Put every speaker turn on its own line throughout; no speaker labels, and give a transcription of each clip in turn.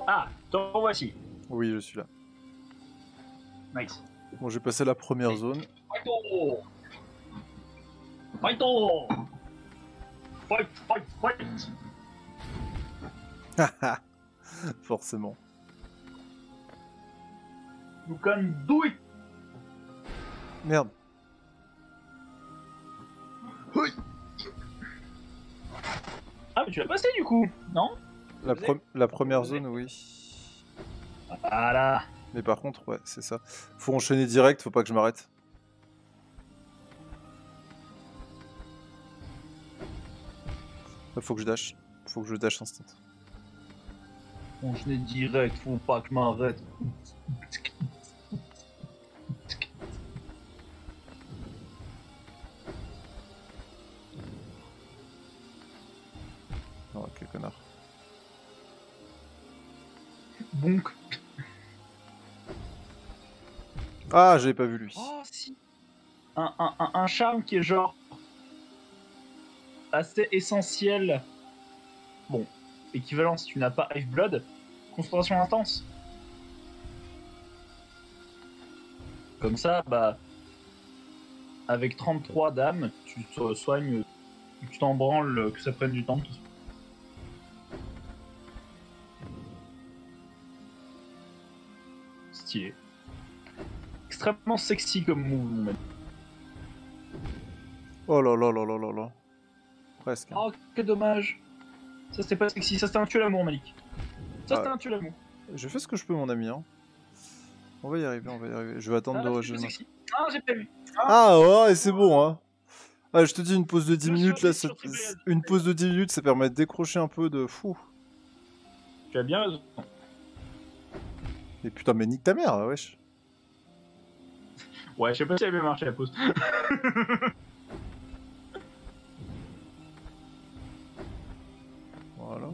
Ah, t'en voici.
Oui, je suis là.
Nice.
Bon, j'ai passé la première zone.
Fight-o! Fight-o! Fight, fight, fight!
Haha. Forcément.
You can do it!
Merde.
Oui. Ah, mais tu l'as passé du coup, non?
La première zone, oui.
Voilà.
Mais par contre, ouais, c'est ça. Faut enchaîner direct, faut pas que je m'arrête. Faut que je dash. Faut que je dash instant.
Enchaîner direct, faut pas que je m'arrête.
Oh, quel connard.
Bonk.
Ah, j'avais pas vu lui.
Oh, si. Un charme qui est genre assez essentiel. Bon, équivalent si tu n'as pas Ice Blood, concentration intense. Comme ça, bah, avec 33 dames, tu te soignes, tu t'en branles que ça prenne du temps. Stylé. Extrêmement sexy comme move, mon mec.
Oh là là là là là là. Presque.
Oh, que dommage. Ça c'était pas sexy, ça c'était un tue l'amour, Malik. Ça c'était un tue l'amour.
Je fais ce que je peux, mon ami. Hein. On va y arriver, on va y arriver. Je vais attendre de régénérer.
Ah, j'ai pas vu.
Ah ouais, c'est bon, hein. Ah, je te dis, une pause de 10 minutes, là, une pause de 10 minutes, ça permet de décrocher un peu de fou.
Tu as bien raison.
Mais putain, mais nique ta mère, wesh.
Ouais, je sais pas si elle avait marché la pause.
Voilà.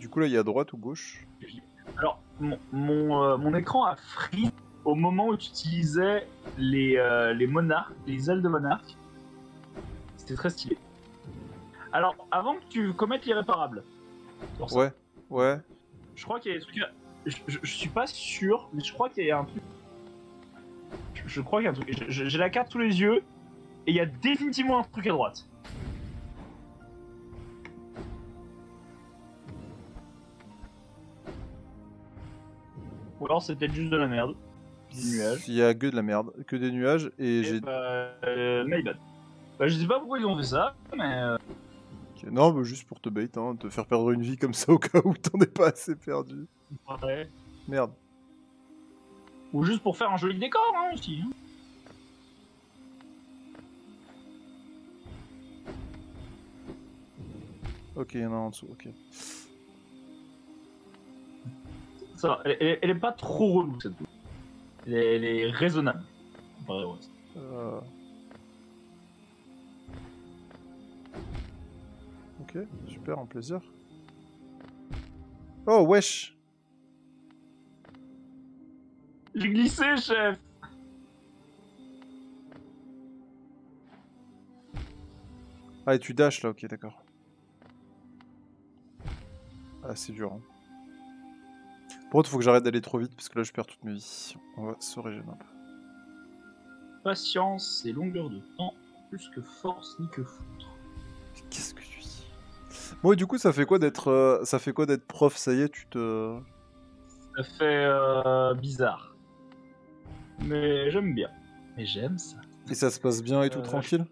Du coup, là, il y a droite ou gauche?
Alors, mon écran a freeze au moment où tu utilisais les monarques, les ailes de monarque. C'était très stylé. Alors, avant que tu commettes l'irréparable.
Ouais, ouais.
Je crois qu'il y a des trucs. Je suis pas sûr, mais je crois qu'il y a un truc. Je crois qu'il y a un truc. J'ai la carte sous les yeux, et il y a définitivement un truc à droite. Ou alors c'est peut-être juste de la merde. Des nuages.
Il y a que de la merde, que des nuages, et j'ai...
my bad. Bah, je sais pas pourquoi ils ont fait ça, mais...
Okay. Non, bah, juste pour te bait, hein, te faire perdre une vie comme ça au cas où t'en es pas assez perdu.
Ouais.
Merde.
Ou juste pour faire un joli décor, hein, aussi.
Ok, il y en a en dessous, ok.
Ça va, elle est pas trop relou, cette boule. Elle est raisonnable. Ouais, ouais.
Ok, super, un plaisir. Oh, wesh!
J'ai glissé, chef!
Ah, et tu dashes là, ok, d'accord. Ah, c'est dur. Hein. Par contre, faut que j'arrête d'aller trop vite parce que là, je perds toutes mes vies. On va se régénérer un peu.
Patience et longueur de temps, plus que force ni que foutre.
Qu'est-ce que tu dis? Bon, et du coup, ça fait quoi d'être prof? Ça y est, tu te...
Ça fait bizarre. Mais j'aime bien. Mais j'aime ça.
Et ça se passe bien et tout tranquille?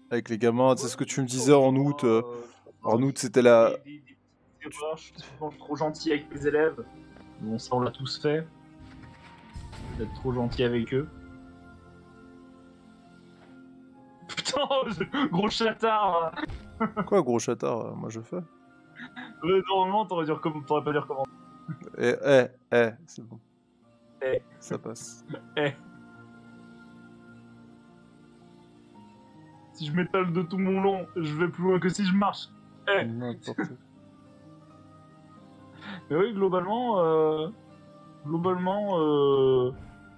Avec les gamins, tu sais ce que tu me disais en août. En août, c'était la...
Je suis trop gentil avec les élèves. Bon, ça, on l'a tous fait. D'être trop gentil avec eux. Putain, gros chatard!
Quoi, gros chatard? Moi, je fais.
Normalement, t'aurais pas dû recommencer.
C'est bon.
Eh.
Ça passe.
Eh. Si je m'étale de tout mon long, je vais plus loin que si je marche. Eh.
N'importe quoi.
Mais oui, globalement,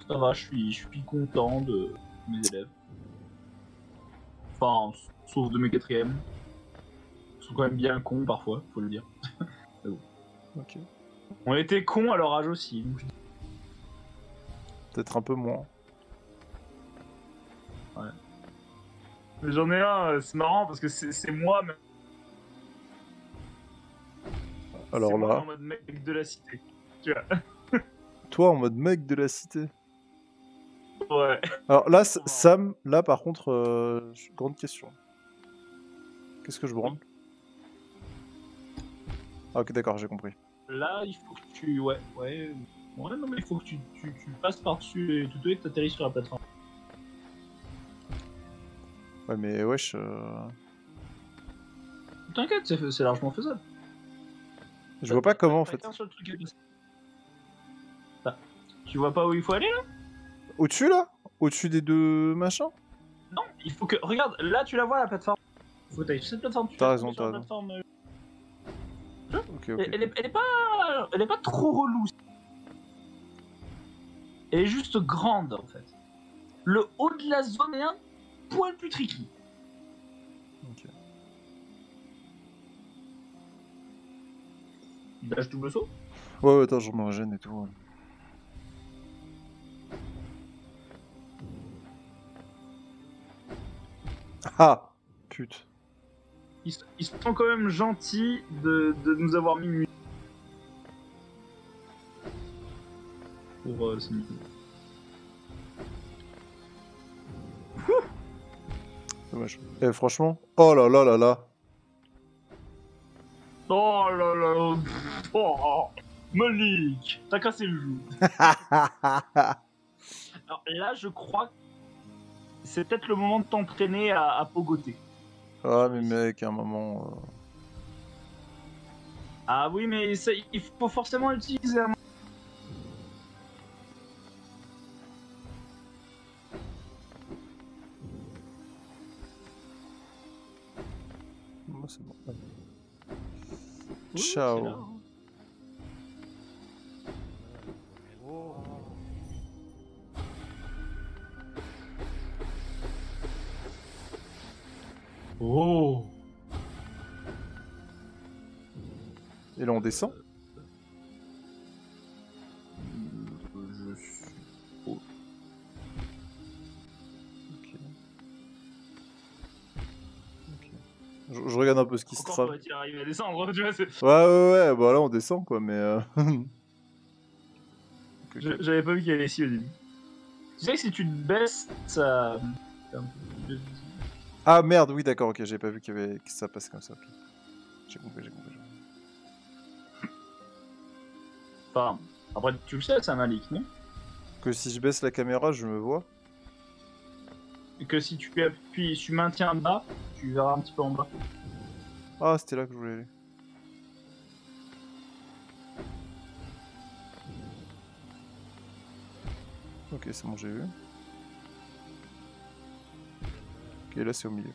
ça va, je suis content de mes élèves. Enfin, sauf de mes quatrièmes. Ils sont quand même bien cons parfois, faut le dire.
Ok.
On était cons à leur âge aussi.
Peut-être un peu moins.
Ouais. J'en ai un, c'est marrant parce que c'est moi, mais
Alors
c'est moi
là,
en mode mec de la cité. Tu
toi en mode mec de la cité.
vois. Ouais.
Alors là, Sam, là par contre, grande question. Qu'est-ce que je branle? Ah, ok, d'accord, j'ai compris.
Là, il faut que tu. Ouais, non, mais il faut que tu passes par-dessus les tutos et que t'atterris sur la plateforme.
Ouais, mais wesh.
T'inquiète, c'est largement faisable.
Je vois pas comment en
T'as
fait.
qu'un seul truc à passer. Ah. Tu vois pas où il faut aller là?
Au-dessus là? Au-dessus des deux machins?
Non, il faut que. Regarde, là tu la vois la plateforme. Faut que t'ailles sur cette plateforme. Tu
T'as
vas
raison,
tomber sur la
t'as raison.
plateforme.
Ok, ok.
Elle est pas trop relou. Elle est juste grande en fait. Le haut de la zone est un poil plus tricky.
Ok.
Dash double saut.
Ouais, ouais, attends, je me régène et tout. Ouais. Ah! Putain.
Ils sont quand même gentils de nous avoir mis une pour ce meeting.
Dommage. Eh, franchement. Oh là là là là.
Oh là là. Oh, Malik, t'as cassé le jeu. Alors là, je crois que c'est peut-être le moment de t'entraîner à pogoter.
Ah, mais mec, à un moment.
Ah oui, mais il faut forcément utiliser un...
Moi, c'est bon. Ouais.
Oui,
Ciao.
c'est là, hein. Oh.
Et là, on descend?
Je suis...
Ok. Ok. Je regarde un peu ce qui se
Encore
trame.
faut-il arriver à descendre, tu vois, c'est...
Ouais, bah là, on descend quoi, mais. Ok, ok.
J'avais pas vu qu'il y avait ici au début. Tu sais que si tu te baisses, ça...
Ah merde, oui, d'accord, ok, j'avais pas vu qu'il y avait... que ça passait comme ça. Ok. J'ai compris, j'ai compris.
Enfin, après, tu le sais, ça Malik, non?
Que si je baisse la caméra, je me vois.
Et que si tu appuies, si tu maintiens bas, tu verras un petit peu en bas.
Ah, c'était là que je voulais aller. Ok, c'est bon, j'ai vu. Ok, là c'est au milieu.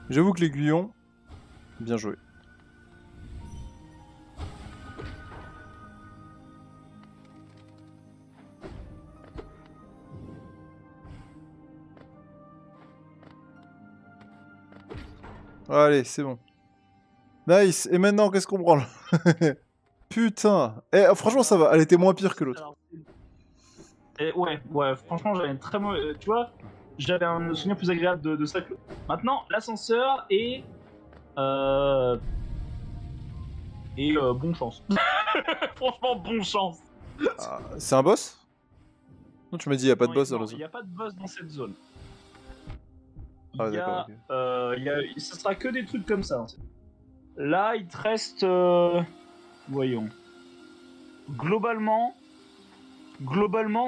J'avoue que l'aiguillon, bien joué. Allez, c'est bon. Nice. Et maintenant, qu'est-ce qu'on branle? Putain. Eh, franchement, ça va. Elle était moins pire que l'autre.
Et ouais, franchement, j'avais une très mauvais... tu vois, j'avais un souvenir plus agréable de ça que l'autre. Maintenant, l'ascenseur est... bon chance. Franchement, bon chance.
Ah, c'est un boss? Non, tu m'as dit, il n'y a pas de boss dans la
Il
zone.
n'y a pas de boss dans cette zone.
Ah, d'accord, ok.
Ce sera que des trucs comme ça. En fait. Là, il te reste... voyons. Globalement,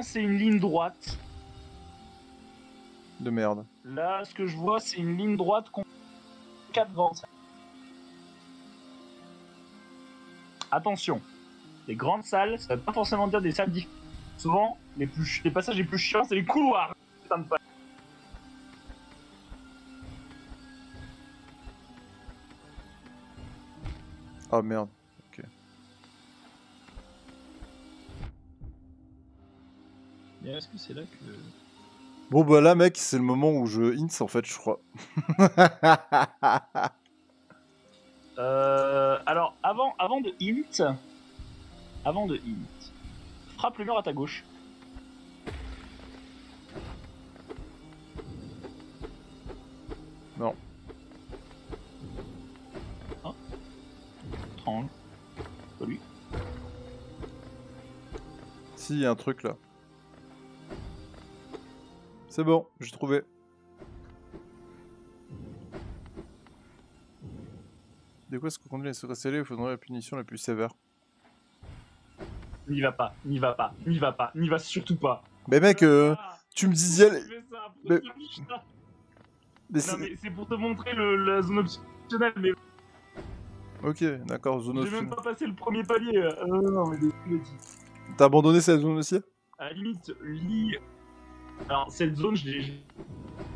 c'est une ligne droite.
De merde.
Là, ce que je vois, c'est une ligne droite contre 4 grandes salles. Attention, les grandes salles, ça veut pas forcément dire des salles différentes. Souvent, les passages les plus chiants, c'est les couloirs.
Ah, merde. Ok.
Mais est-ce que c'est là que...
Bon bah là mec, c'est le moment où je hints en fait, je crois.
Alors, avant de hint... frappe le mur à ta gauche.
Non.
Ah. Étrange. Pas lui.
Si, il y a un truc là. C'est bon, j'ai trouvé. De quoi est-ce qu'on continue à se receller? Il faudrait la punition la plus sévère.
N'y va pas, n'y va pas, n'y va pas, n'y va surtout pas.
Mais mec, tu me disais... Mais- Mais
Non mais c'est pour te montrer la zone optionnelle, mais
Ok, d'accord, zone
j'ai
optionnelle.
même pas passé le premier palier. Non mais des petits.
T'as abandonné cette zone aussi?
À la limite, lis... Alors cette zone, je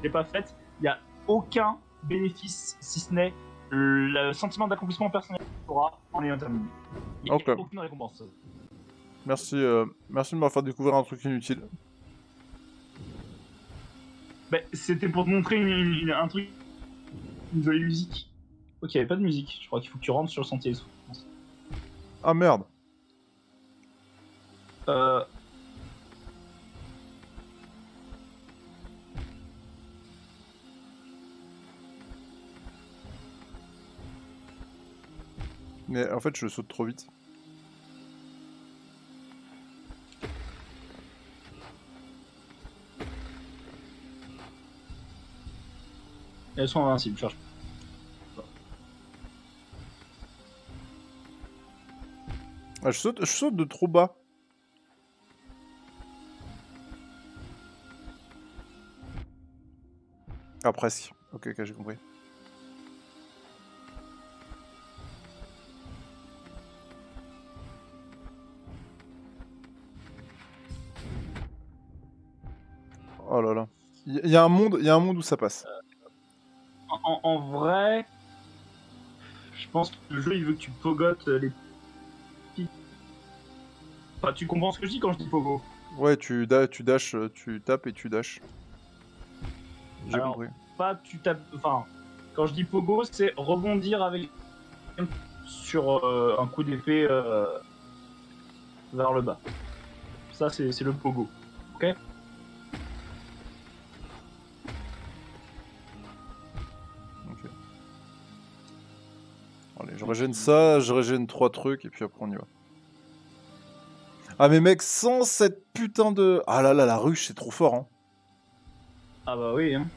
l'ai pas faite. Il y a aucun bénéfice, si ce n'est le sentiment d'accomplissement personnel que tu auras en ayant terminé. Il n'y a
Ok.
aucune récompense.
Merci, merci de m'avoir fait découvrir un truc inutile.
Bah, c'était pour te montrer un truc, une jolie musique. Ok, il n'y avait pas de musique. Je crois qu'il faut que tu rentres sur le sentier.
Ah merde. Mais en fait, je saute trop vite.
Elles sont invincibles, cherche.
Ah, je saute de trop bas. Ah, presque. Ok, ok, j'ai compris. Oh là là. Il y a un monde où ça passe.
En vrai, je pense que le jeu il veut que tu pogotes les petits. Enfin, tu comprends ce que je dis quand je dis pogo.
Ouais, tu dash, tu tapes et tu dash. J'ai
Alors,
compris.
pas tu tapes. Enfin, quand je dis pogo, c'est rebondir avec sur un coup d'épée vers le bas. Ça, c'est le pogo. Ok.
Ok. Allez, je régène ça, je régène 3 trucs et puis après on y va. Ah mais mec, sans cette putain de... Ah là là, la ruche, c'est trop fort, hein.
Ah bah oui, hein.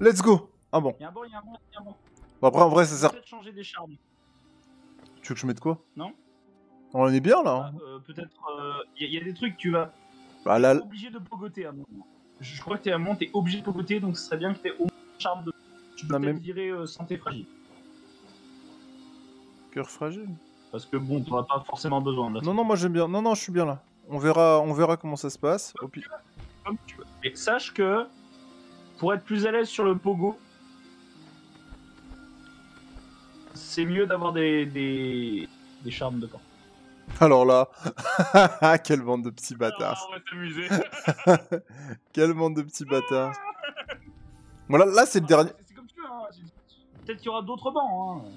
Let's go. Ah bon.
Il y a un bon, il y a un bon, il y a un bon.
Bon, après, en vrai, ça sert...
Peut-être changer des charmes.
Tu veux que je mette quoi?
Non.
On en est bien, là, hein.
Peut-être. Il y a des trucs que tu vas.
Bah là...
T'es obligé de pogoter à un moment. Je crois que t'es à un moment, t'es obligé de pogoter, donc ce serait bien que t'aies au moins un charme de. Tu peux
Non,
peut-être
mais-
virer santé fragile.
Cœur fragile.
Parce que bon, t'auras pas forcément besoin de la
Non, non, moi j'aime bien. Non, non, je suis bien là. On verra comment ça se passe. Au pire.
comme tu veux. Mais sache que pour être plus à l'aise sur le pogo, c'est mieux d'avoir des charmes de camp.
Alors là... Quelle bande de petits bâtards.
on va s'amuser.
Quelle bande de petits bâtards. Bon, là c'est le dernier...
C'est comme tu veux, hein. Peut-être qu'il y aura d'autres bancs, hein.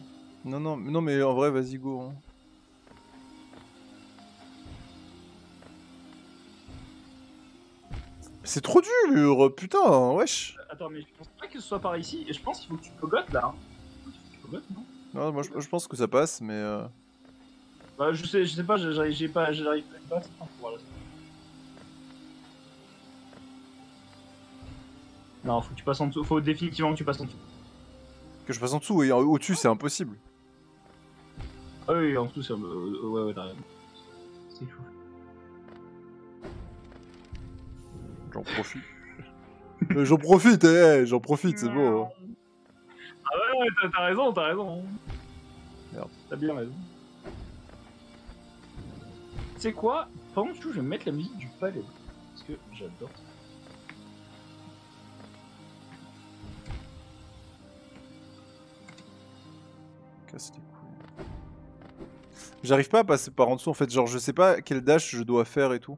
Non, mais en vrai, vas-y, go. Hein. C'est trop dur, putain, wesh.
Attends, mais je pense pas que ce soit par ici. Et je pense qu'il faut que tu pogotes là. Hein. Tu pogotes, non?
Non, moi je pense que ça passe, mais...
Bah, je sais pas, j'arrive pas. Voilà. Non, faut que tu passes en dessous. Faut définitivement que tu passes en dessous.
Que je passe en dessous, et au-dessus, c'est impossible.
Ah oui, en dessous, c'est. Ouais, t'as raison. C'est fou.
J'en profite. J'en profite, c'est beau. Hein.
Ah ouais, t'as raison.
Merde.
T'as bien raison. Tu sais quoi? Pendant que je joue, je vais mettre la musique du palais. Parce que j'adore.
Casse les couilles. J'arrive pas à passer par en dessous en fait, genre je sais pas quel dash je dois faire et tout.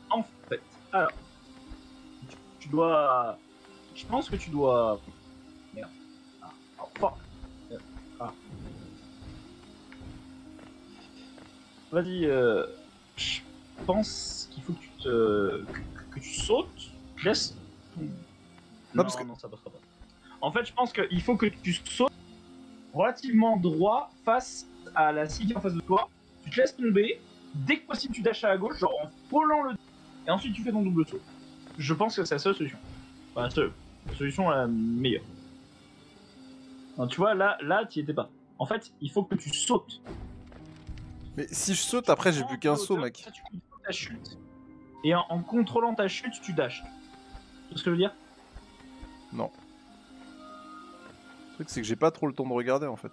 En fait, alors, tu dois. Je pense que tu dois. Merde. Ah, fuck. Ah. Vas-y, je pense qu'il faut que que tu sautes, laisse. Non,
parce que-
non, ça passera pas. En fait, je pense qu'il faut que tu sautes relativement droit face à la cible en face de toi. Tu te laisses tomber. Dès que possible, tu dashes à la gauche, genre en frôlant le. Et ensuite, tu fais ton double saut. Je pense que c'est la seule solution. Enfin, la solution la meilleure. Non, tu vois, là, tu y étais pas. En fait, il faut que tu sautes.
Mais si je saute après j'ai plus qu'un saut mec.
Ça, tu contrôles ta chute. Et en contrôlant ta chute, tu dashes. Tu vois ce que je veux dire?
Non. Le truc c'est que j'ai pas trop le temps de regarder en fait.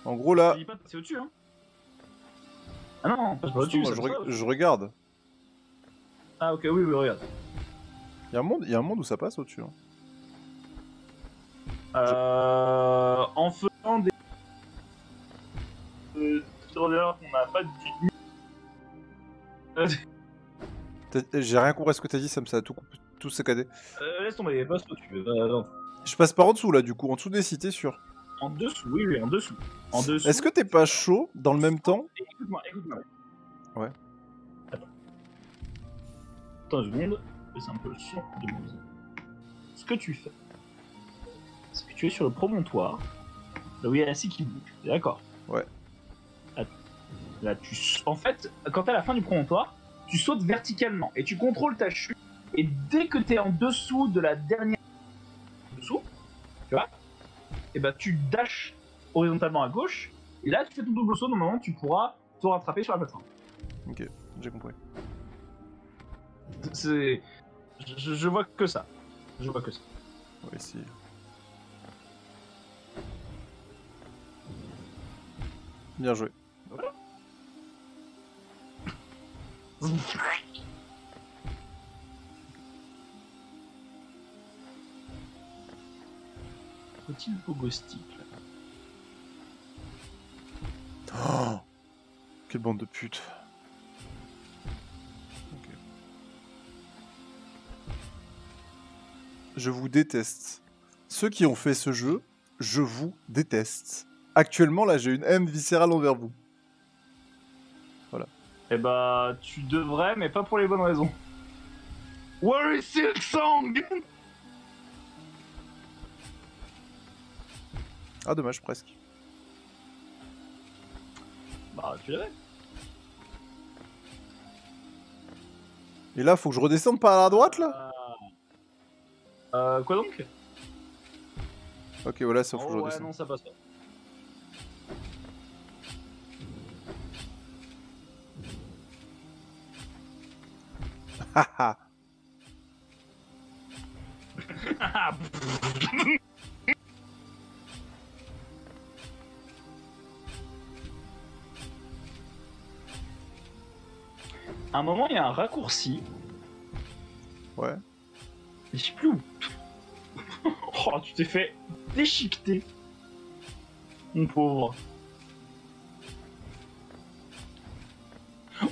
En gros là...
Je dis pas de passer au-dessus, hein. Ah non, passe pas au-dessus,
moi, je regarde.
Ah ok, oui, regarde.
Il y a un monde où ça passe au-dessus. Hein.
En faisant des speedrunners qu'on n'a pas du
J'ai rien compris à ce que t'as dit, ça a tout saccadé.
laisse tomber, passe au-dessus.
Je passe par en dessous là du coup, en dessous des cités sûr.
En dessous, oui, en dessous. En dessous.
Est-ce que t'es pas chaud dans le même temps?
Écoute-moi.
Ouais.
Attends une seconde, c'est un peu le son de musique. Ce que tu fais, c'est que tu es sur le promontoire, là où il y a la scie qui bouge, d'accord?
Ouais.
Là, en fait, quand t'es à la fin du promontoire, tu sautes verticalement et tu contrôles ta chute. Et dès que t'es en dessous de la dernière dessous, tu vois, et bah tu dashes horizontalement à gauche. Et là, tu fais ton double saut. Normalement, tu pourras te rattraper sur la plateforme.
Ok, j'ai compris.
C'est, je vois que ça. Je vois que ça.
On va essayer. Bien joué. Faut-il pogostique là? Oh, quelle bande de putes. Ok. Je vous déteste. Ceux qui ont fait ce jeu, je vous déteste. Actuellement, là, j'ai une haine viscérale envers vous. Voilà.
Eh bah, tu devrais, mais pas pour les bonnes raisons. Where is Silksong?
Ah, dommage, presque.
Bah, tu l'avais.
Et là, faut que je redescende par la droite, là?
Quoi donc?
Ok, voilà, ça faut que je
Ouais,
redescende.
non, ça passe pas.
Haha.
À un moment, il y a un raccourci.
Ouais.
Je sais plus où. Oh, tu t'es fait déchiqueter. Mon pauvre.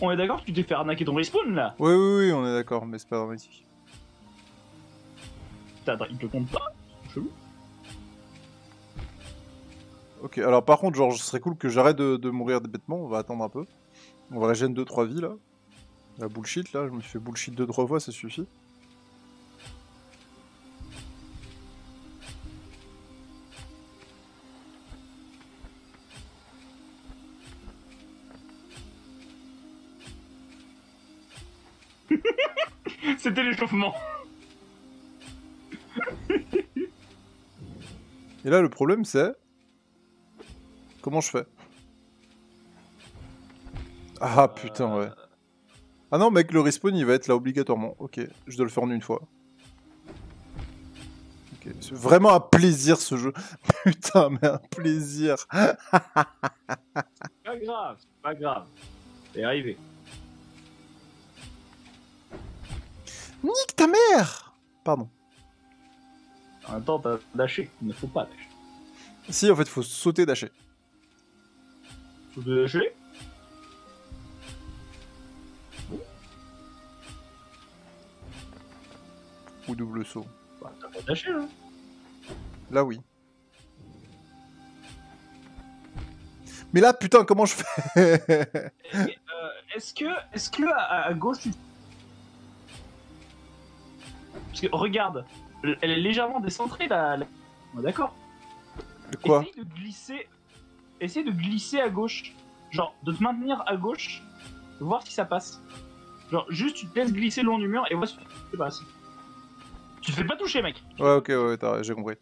On est d'accord que tu t'es fait arnaquer ton respawn là?
Oui, oui, oui, on est d'accord, mais c'est pas dramatique.
Il te compte pas? C'est chelou.
Ok, alors par contre, genre, ce serait cool que j'arrête de mourir bêtement, on va attendre un peu. On va régénérer 2-3 vies, là. La bullshit, là, je me suis fait bullshit 2-3 fois, ça suffit.
C'était l'échauffement.
Et là, le problème, c'est... Comment je fais? Ah, putain, ouais. Ah non, mec, le respawn, il va être là obligatoirement. Ok, je dois le faire en une fois. Ok, c'est vraiment un plaisir, ce jeu. Putain, mais un plaisir.
Pas grave, c'est pas grave. C'est arrivé.
Nique ta mère! Pardon.
En même temps, t'as dashé. Il ne faut pas dasher.
Si, en fait, faut sauter dasher.
Faut te dasher.
Ou double saut.
Bah, t'as pas dasher, là.
Là, oui. Mais là, putain, comment je fais?
Est-ce que à gauche, tu... Parce que, regarde, elle est légèrement décentrée, la... Ouais, d'accord.
De quoi?
Essaye de glisser à gauche. Genre, de te maintenir à gauche, voir si ça passe. Genre, juste, tu te laisses glisser le long du mur et vois si ça passe. Tu te fais pas toucher, mec.
Ouais, ok, ouais, j'ai compris.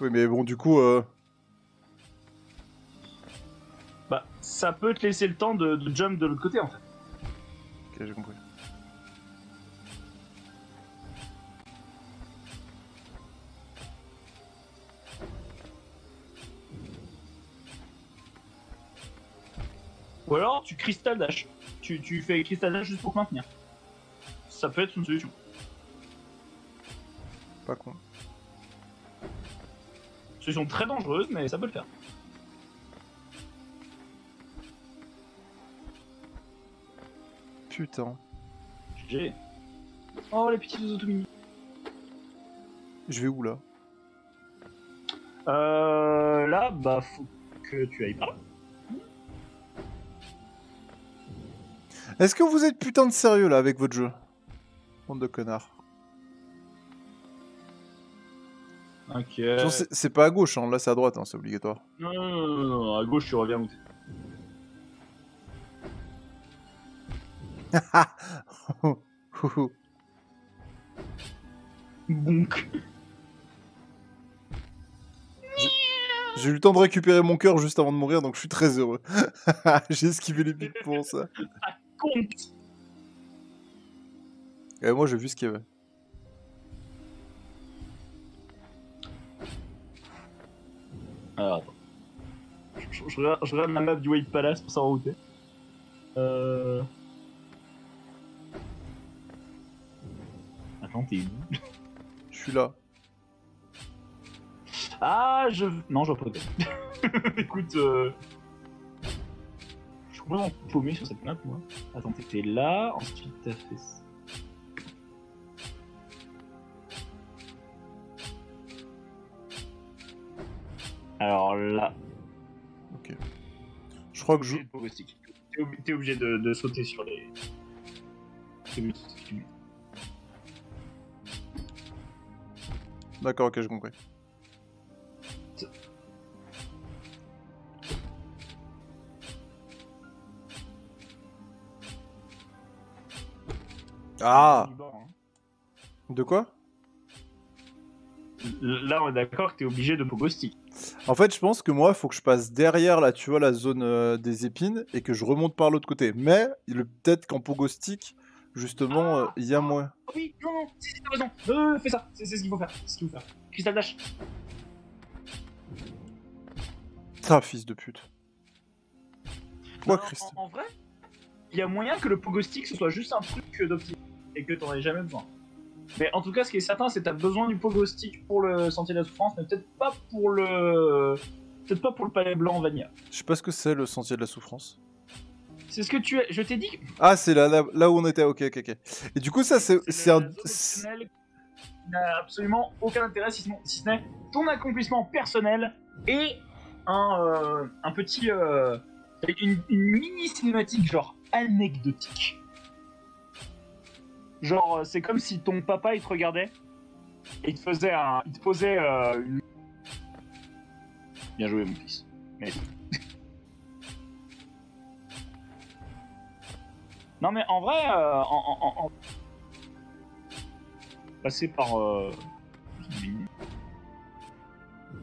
Oui, mais bon, du coup...
Bah, ça peut te laisser le temps de jump de l'autre côté, en fait.
Ok, j'ai compris.
Ou alors, tu crystal dash. Tu fais crystal dash juste pour te maintenir. Ça peut être une solution.
Pas con.
Solution très dangereuse, mais ça peut le faire.
Putain.
GG. Oh, les petits oiseaux tout mignons.
Je vais où, là?
Là, bah, faut que tu ailles par là.
Est-ce que vous êtes putain de sérieux, là, avec votre jeu? Bande de connards.
Ok.
Genre, c'est pas à gauche, hein. Là, c'est à droite, hein. C'est obligatoire.
Non, à gauche, tu reviens où t'es. Bonk.
J'ai eu le temps de récupérer mon cœur juste avant de mourir, donc je suis très heureux. J'ai esquivé les bips pour ça.
Ah, compte.
Et moi, j'ai vu ce qu'il y avait.
Alors, attends. Je regarde la map du White Palace pour savoir où t'es. Attends, t'es où?
Je suis là.
Ah, non, je vois pas. Écoute, je suis complètement paumé sur cette map, moi. Attends, t'étais là, ensuite t'as fait ça. Alors là.
Ok. Je crois que je...
T'es obligé de sauter sur les...
D'accord, ok, j'ai compris. Ah! De quoi?
Là, on est d'accord que t'es obligé de pogo stick.
En fait, je pense que moi, il faut que je passe derrière, là, tu vois, la zone des épines, et que je remonte par l'autre côté. Mais, peut-être qu'en pogo stick, justement, il y a moins.
Oui, non, si, t'as raison. Fais ça, c'est ce qu'il faut faire. C'est ce qu'il faut faire. Crystal Dash.
Ah, fils de pute. Pourquoi Christ?
En vrai, il y a moyen que le pogo stick ce soit juste un truc d'optique et que t'en aies jamais besoin. Mais en tout cas, ce qui est certain, c'est que t'as besoin du pogo stick pour le sentier de la souffrance, mais peut-être pas pour le palais blanc vanilla.
Je sais pas ce que c'est le sentier de la souffrance.
C'est ce que tu as. Je t'ai dit.
Ah, c'est là où on était. Ok. Et du coup, ça, c'est un.
Zone optionnelle qui n'a absolument aucun intérêt si ce n'est ton accomplissement personnel et un petit. Une mini cinématique genre anecdotique. Genre, c'est comme si ton papa il te regardait et il te posait une. Bien joué, mon fils. Mais... non, mais en vrai, passer par.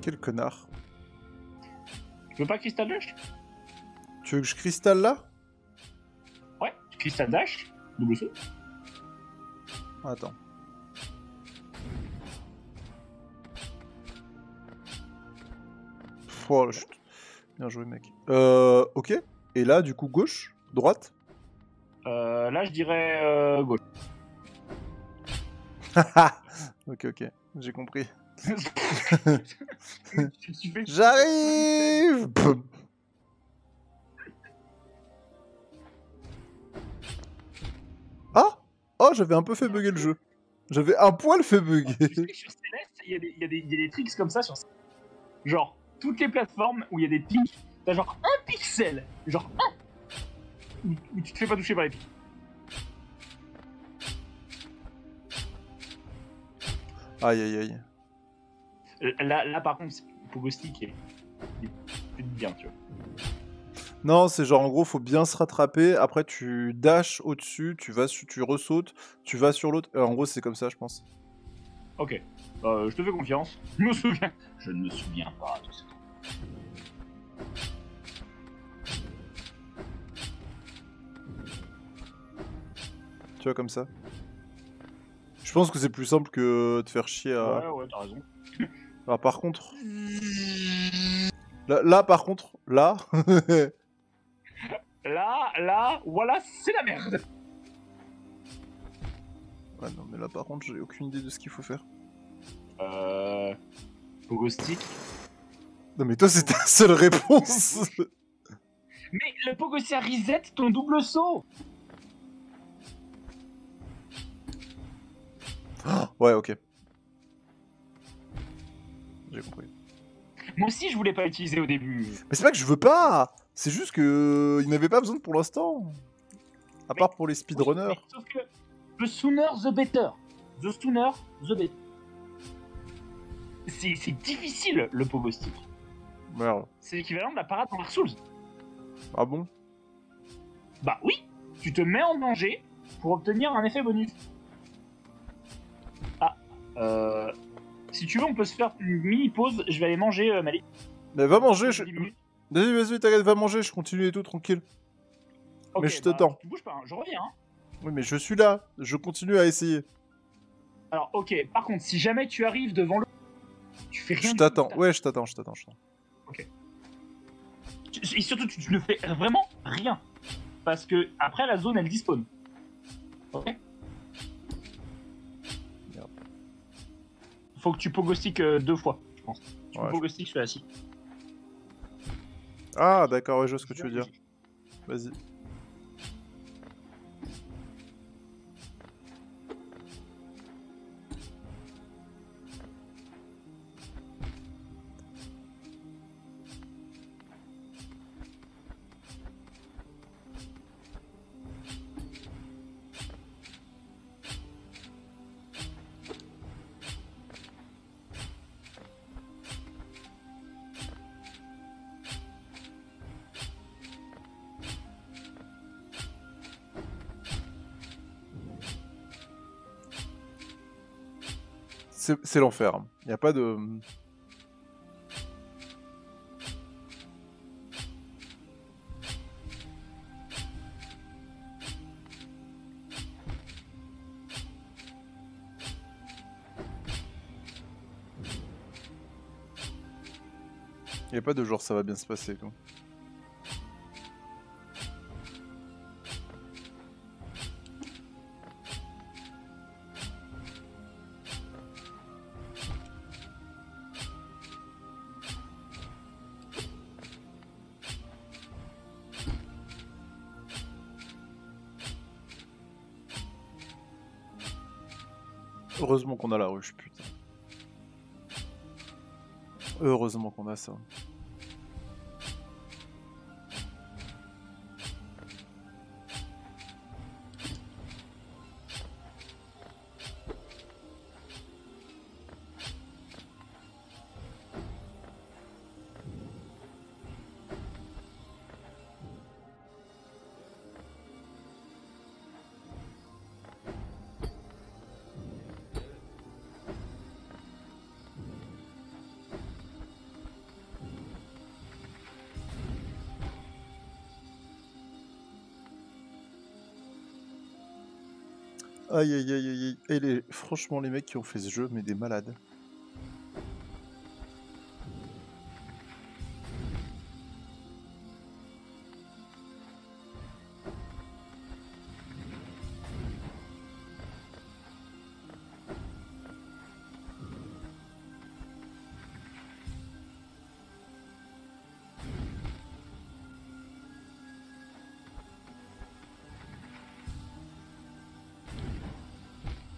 Quel connard.
Tu veux pas Crystal Dash?
Tu veux que je cristal là?
Ouais, Crystal Dash, double saut.
Attends. Oh, la chute. Bien joué, mec. Ok. Et là, du coup, gauche, droite.
Là, je dirais gauche.
Ok, j'ai compris.
Tu fais-
J'arrive. Boum. Ah. Oh, j'avais un peu fait bugger le jeu. J'avais un poil fait bugger.
Tu sais que sur Céleste, il y a des tricks comme ça sur Céleste. Genre, toutes les plateformes où il y a des pics, t'as genre un pixel. Genre un. Où tu te fais pas toucher par les pics.
Aïe, aïe, aïe.
Là par contre, Pogo Stick est plus bien, tu vois.
Non, c'est genre en gros, faut bien se rattraper. Après, tu dashes au-dessus, tu ressautes, tu vas sur l'autre. En gros, c'est comme ça, je pense.
Ok, je te fais confiance. Je ne me souviens pas de ça.
Tu vois, comme ça. Je pense que c'est plus simple que de faire chier à.
Ouais, t'as raison.
Ah, par contre. Là, par contre, là.
Là, voilà, c'est la merde.
Ouais, non, mais là, par contre, j'ai aucune idée de ce qu'il faut faire.
Pogo Stick.
Non, mais toi, c'est ta seule réponse.
Mais le Pogo Stick reset ton double saut.
Ouais, ok. J'ai compris.
Moi aussi, je voulais pas l'utiliser au début.
Mais c'est pas que je veux pas. C'est juste que il n'avait pas besoin pour l'instant. À part pour les speedrunners.
Oui, sauf que the sooner the better. The sooner the better. C'est difficile le Pogo Stick.
Merde.
C'est l'équivalent de la parade dans Dark Souls.
Ah bon?
Bah oui, tu te mets en danger pour obtenir un effet bonus. Ah, si tu veux, on peut se faire une mini pause. Je vais aller manger, Malik.
Mais va manger.
10 minutes.
Vas-y, t'arrête, va manger. Je continue et tout, tranquille.
Ok,
mais je t'attends.
Tu bouges pas, hein, je reviens. Hein.
Oui, mais je suis là. Je continue à essayer.
Alors, ok, par contre, si jamais tu arrives devant le. Tu fais rien.
Je t'attends. Ouais, je t'attends.
Ok. Et surtout, tu ne fais vraiment rien. Parce que après, la zone, elle despawn. Ok.
Merde.
Faut que tu Pogo Stick 2 fois, je pense. Tu
Ouais,
peux Pogo Stick sur la scie.
Ah, d'accord, ouais, je vois ce que tu veux dire. Vas-y. C'est l'enfer. Il n'y a pas de... Il n'y a pas de genre ça va bien se passer, quoi. Heureusement qu'on a la ruche, putain. Heureusement qu'on a ça. Aïe aïe aïe aïe aïe. Et franchement, les mecs qui ont fait ce jeu, mais des malades.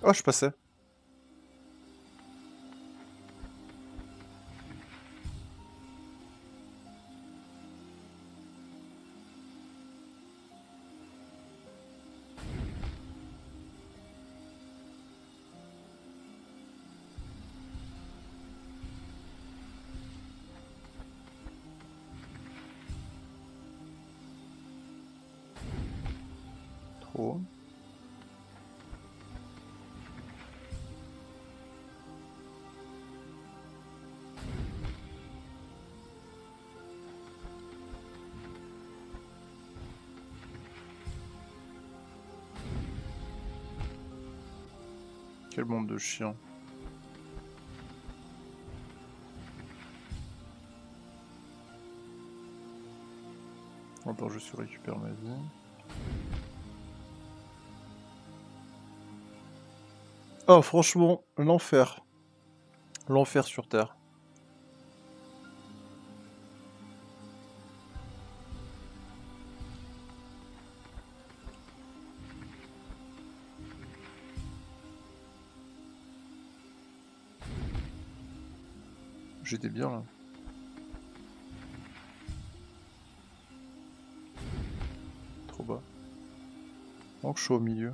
Oh, je passais. Trop. Quel monde de chiens. Attends, je récupère ma vie. Oh, franchement, l'enfer. L'enfer sur Terre. J'étais bien là. Trop bas. Donc je suis au milieu.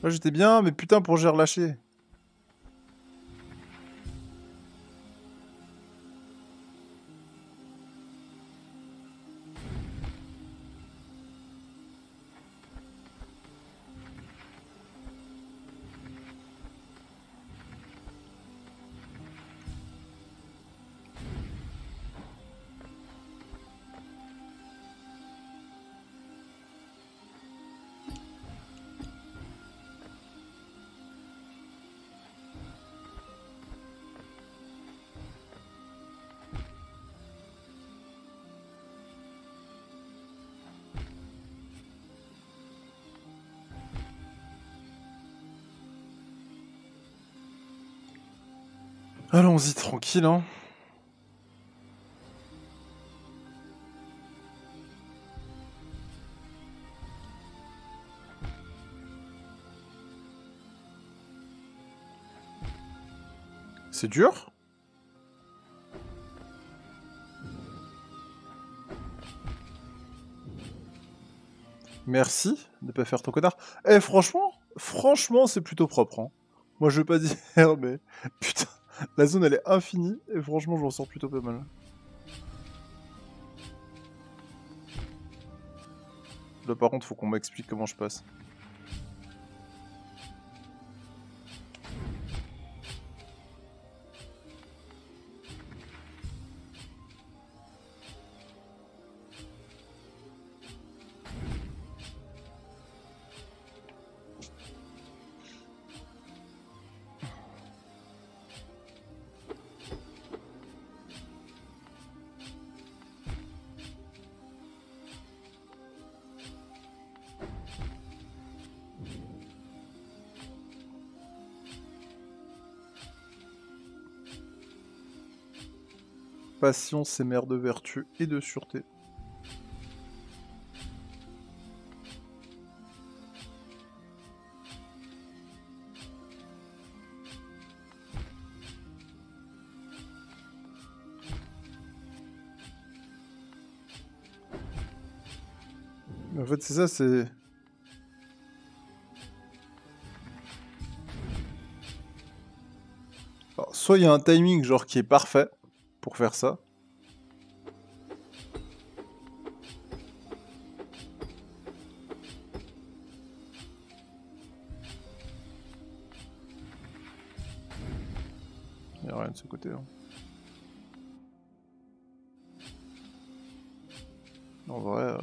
Là j'étais bien, mais putain pour j'ai relâché. Allons-y tranquille hein. C'est dur? Merci de pas faire ton connard. Eh franchement c'est plutôt propre hein. Moi je veux pas dire mais putain, la zone elle est infinie et franchement je m'en sors plutôt pas mal. Là par contre faut qu'on m'explique comment je passe. Patience est mère de vertu et de sûreté. En fait c'est ça, c'est... Alors, soit il y a un timing genre qui est parfait pour faire ça. Il n'y a rien de ce côté. Hein. En vrai...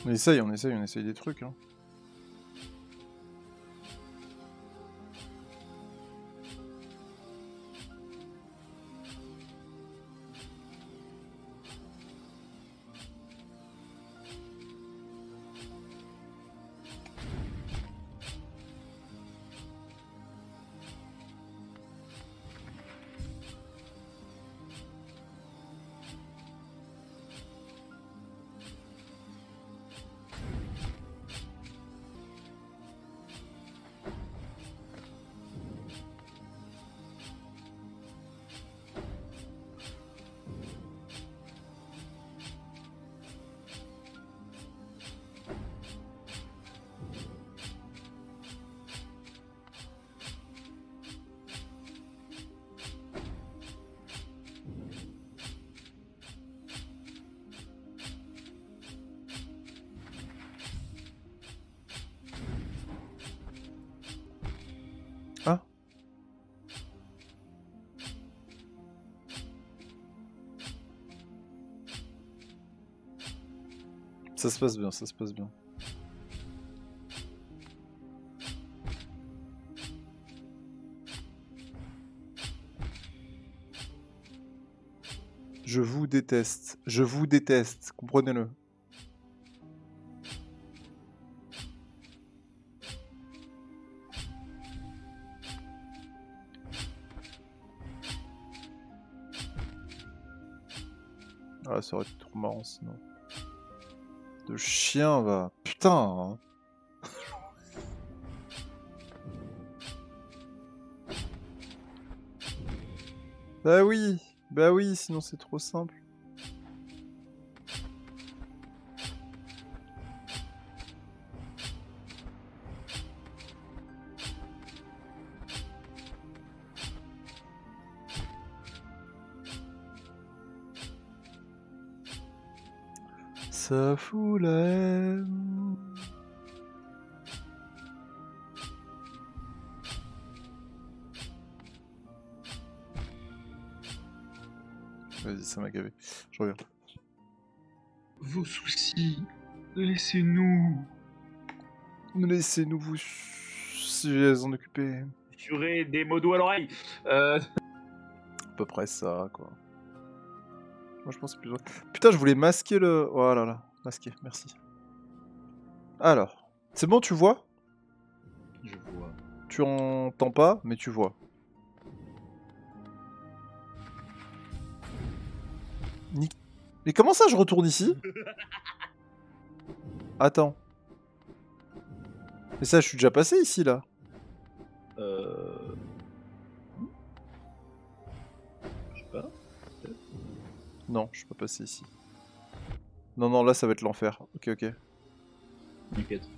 On essaye des trucs. Hein. Ça se passe bien, ça se passe bien. Je vous déteste, comprenez-le. Ah, ça aurait été trop marrant sinon. De chien, va. Putain hein. Bah oui, sinon c'est trop simple. Ça fout la haine. Vas-y, ça m'a gavé. Je reviens.
Vos soucis, laissez-nous.
Laissez-nous vous en occuper.
J'aurai des mots doux à l'oreille.
À peu près ça, quoi. Moi, je pense plus... Putain, je voulais masquer le... Oh là là, masquer, merci. Alors, c'est bon, tu vois?
Je vois.
Tu entends pas, mais tu vois. Mais comment ça, je retourne ici? Attends. Mais ça, je suis déjà passé ici, là.
Je sais pas.
Non, je suis pas passé ici. Non, non, là, ça va être l'enfer. Ok, ok.
T'inquiète.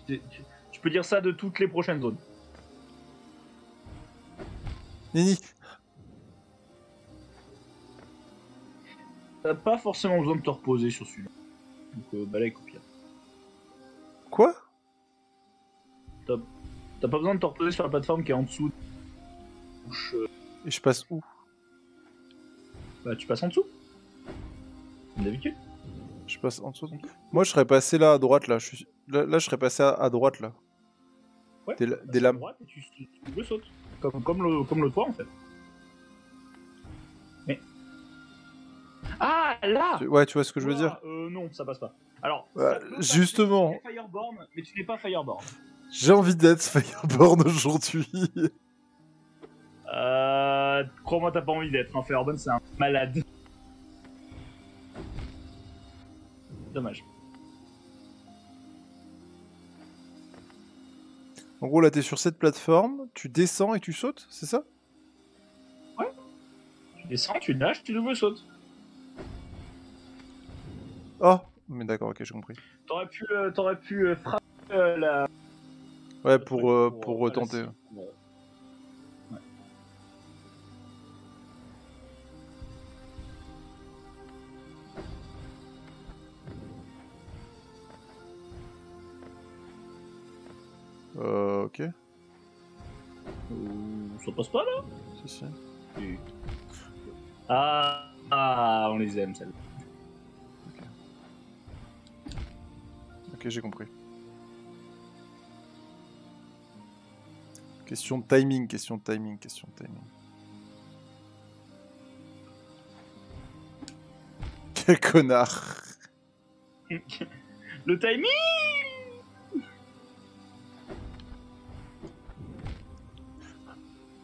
Tu peux dire ça de toutes les prochaines zones.
Nini.
T'as pas forcément besoin de te reposer sur celui-là. Donc, balèque au pire.
Quoi?
T'as pas besoin de te reposer sur la plateforme qui est en dessous.
Et je passe où?
Bah, tu passes en dessous. Comme d'habitude.
Je passe en dessous. Moi, je serais passé là à droite, là. Là, je serais passé à droite, là.
Ouais.
Des lames.
Droite et tu le sautes. Comme l'autre fois, en fait. Mais. Ah, là!
Ouais, tu vois ce que je veux dire?
Non, ça passe pas. Alors,
Ouais, justement.
Tu es Fireborn, mais tu n'es pas Fireborn.
J'ai envie d'être Fireborn aujourd'hui.
Crois-moi, t'as pas envie d'être. Un Fireborn, c'est un malade. Dommage.
En gros, là, t'es sur cette plateforme, tu descends et tu sautes, c'est ça?
Ouais. Tu descends, tu nages, tu double sautes.
Oh, mais d'accord, ok, j'ai compris.
T'aurais pu frapper la...
Ouais, pour retenter.
Ouais.
Ok.
Ça passe pas, là?
Si, si.
Ah, on les aime, celles-là.
Ok, j'ai compris. Question de timing, question de timing, question de timing. Quel connard!
Le timing!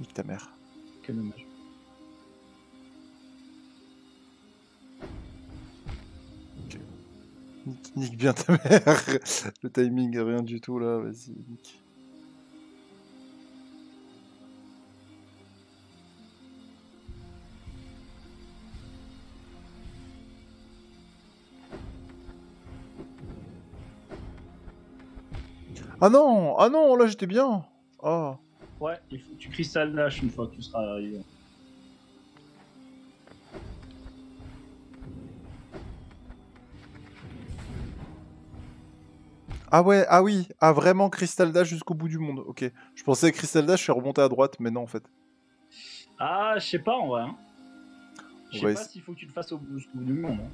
Nique ta mère.
Quel dommage.
Ok. Nique bien ta mère. Le timing, rien du tout là, vas-y, nique. Ah non! Ah non, là j'étais bien! Ah!
Ouais, il faut que tu cristal dash une fois que tu seras arrivé.
Ah ouais, ah oui, ah vraiment Crystal Dash jusqu'au bout du monde, ok. Je pensais que Crystal Dash, je suis remonté à droite, mais non en fait.
Ah, je sais pas en vrai. Hein. Je sais
Ouais,
pas s'il faut que tu le fasses jusqu'au bout du monde. Hein.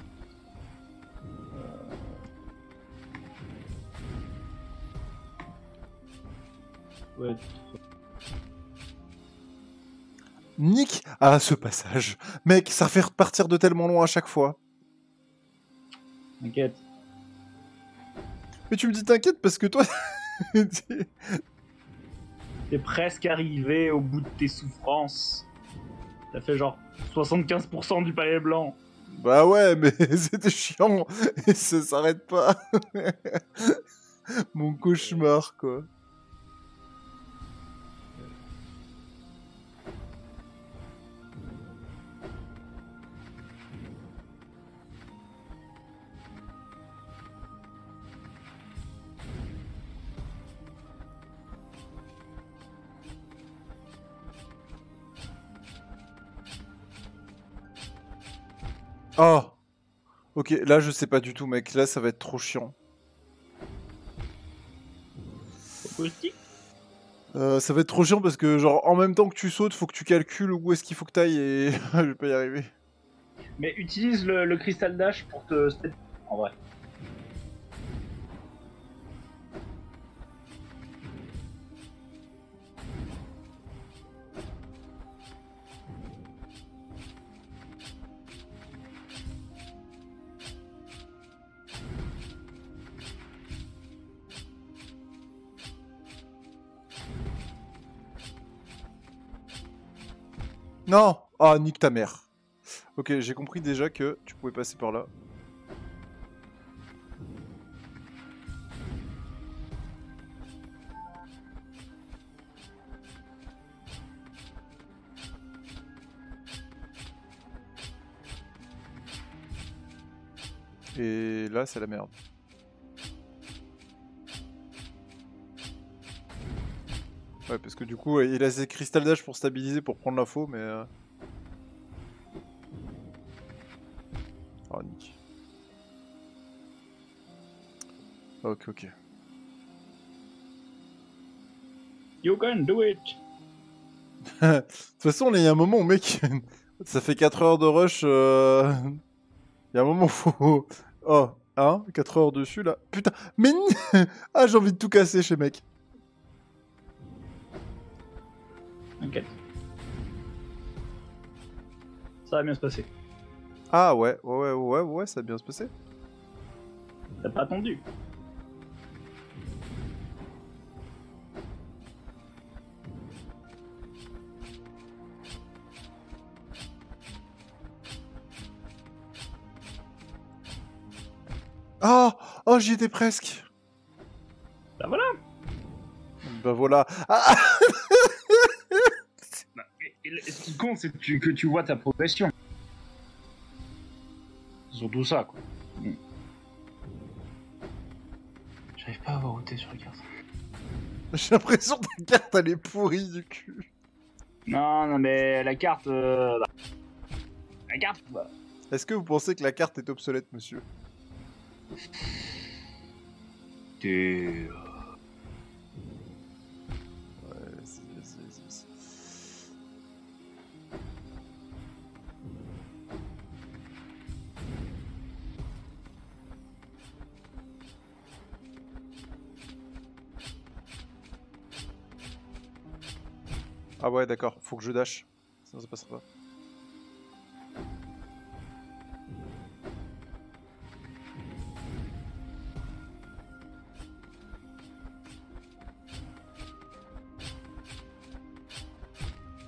Ouais.
Nick. Ah, ce passage. Mec, ça fait repartir de tellement loin à chaque fois.
T'inquiète.
Mais tu me dis t'inquiète parce que toi...
T'es presque arrivé au bout de tes souffrances. T'as fait genre 75% du palais blanc.
Bah ouais, mais c'était chiant. Et ça s'arrête pas. Mon cauchemar, quoi. Oh. Ok, là je sais pas du tout, mec. Là ça va être trop chiant. Ça va être trop chiant parce que, genre, en même temps que tu sautes, faut que tu calcules où est-ce qu'il faut que t'ailles et je vais pas y arriver.
Mais utilise le cristal dash pour te... En vrai.
Non. Ah, nique ta mère. Ok, j'ai compris déjà que tu pouvais passer par là. Et là, c'est la merde. Ouais, parce que du coup, il a ses cristal dash pour stabiliser, pour prendre l'info, mais... Oh, nique. Ok, ok.
You can do it.
De toute façon, il y a un moment où, mec, ça fait 4 heures de rush. Il y a un moment où faut... Oh, hein, 4 heures dessus, là. Putain, mais... Ah, j'ai envie de tout casser chez mec.
T'inquiète. Ça va bien se passer.
Ah, ouais, ça va bien se passer.
T'as pas attendu.
Oh, oh, j'y étais presque.
Bah voilà.
Bah voilà. Ah.
Et ce qui compte, c'est que tu vois ta progression. Surtout ça, quoi. J'arrive pas à voir où t'es sur la carte.
J'ai l'impression que ta carte, elle est pourrie du cul.
Non, mais la carte... La carte... Bah.
Est-ce que vous pensez que la carte est obsolète, monsieur?
T'es...
Ah ouais, d'accord, faut que je dash. Sinon ça passera pas.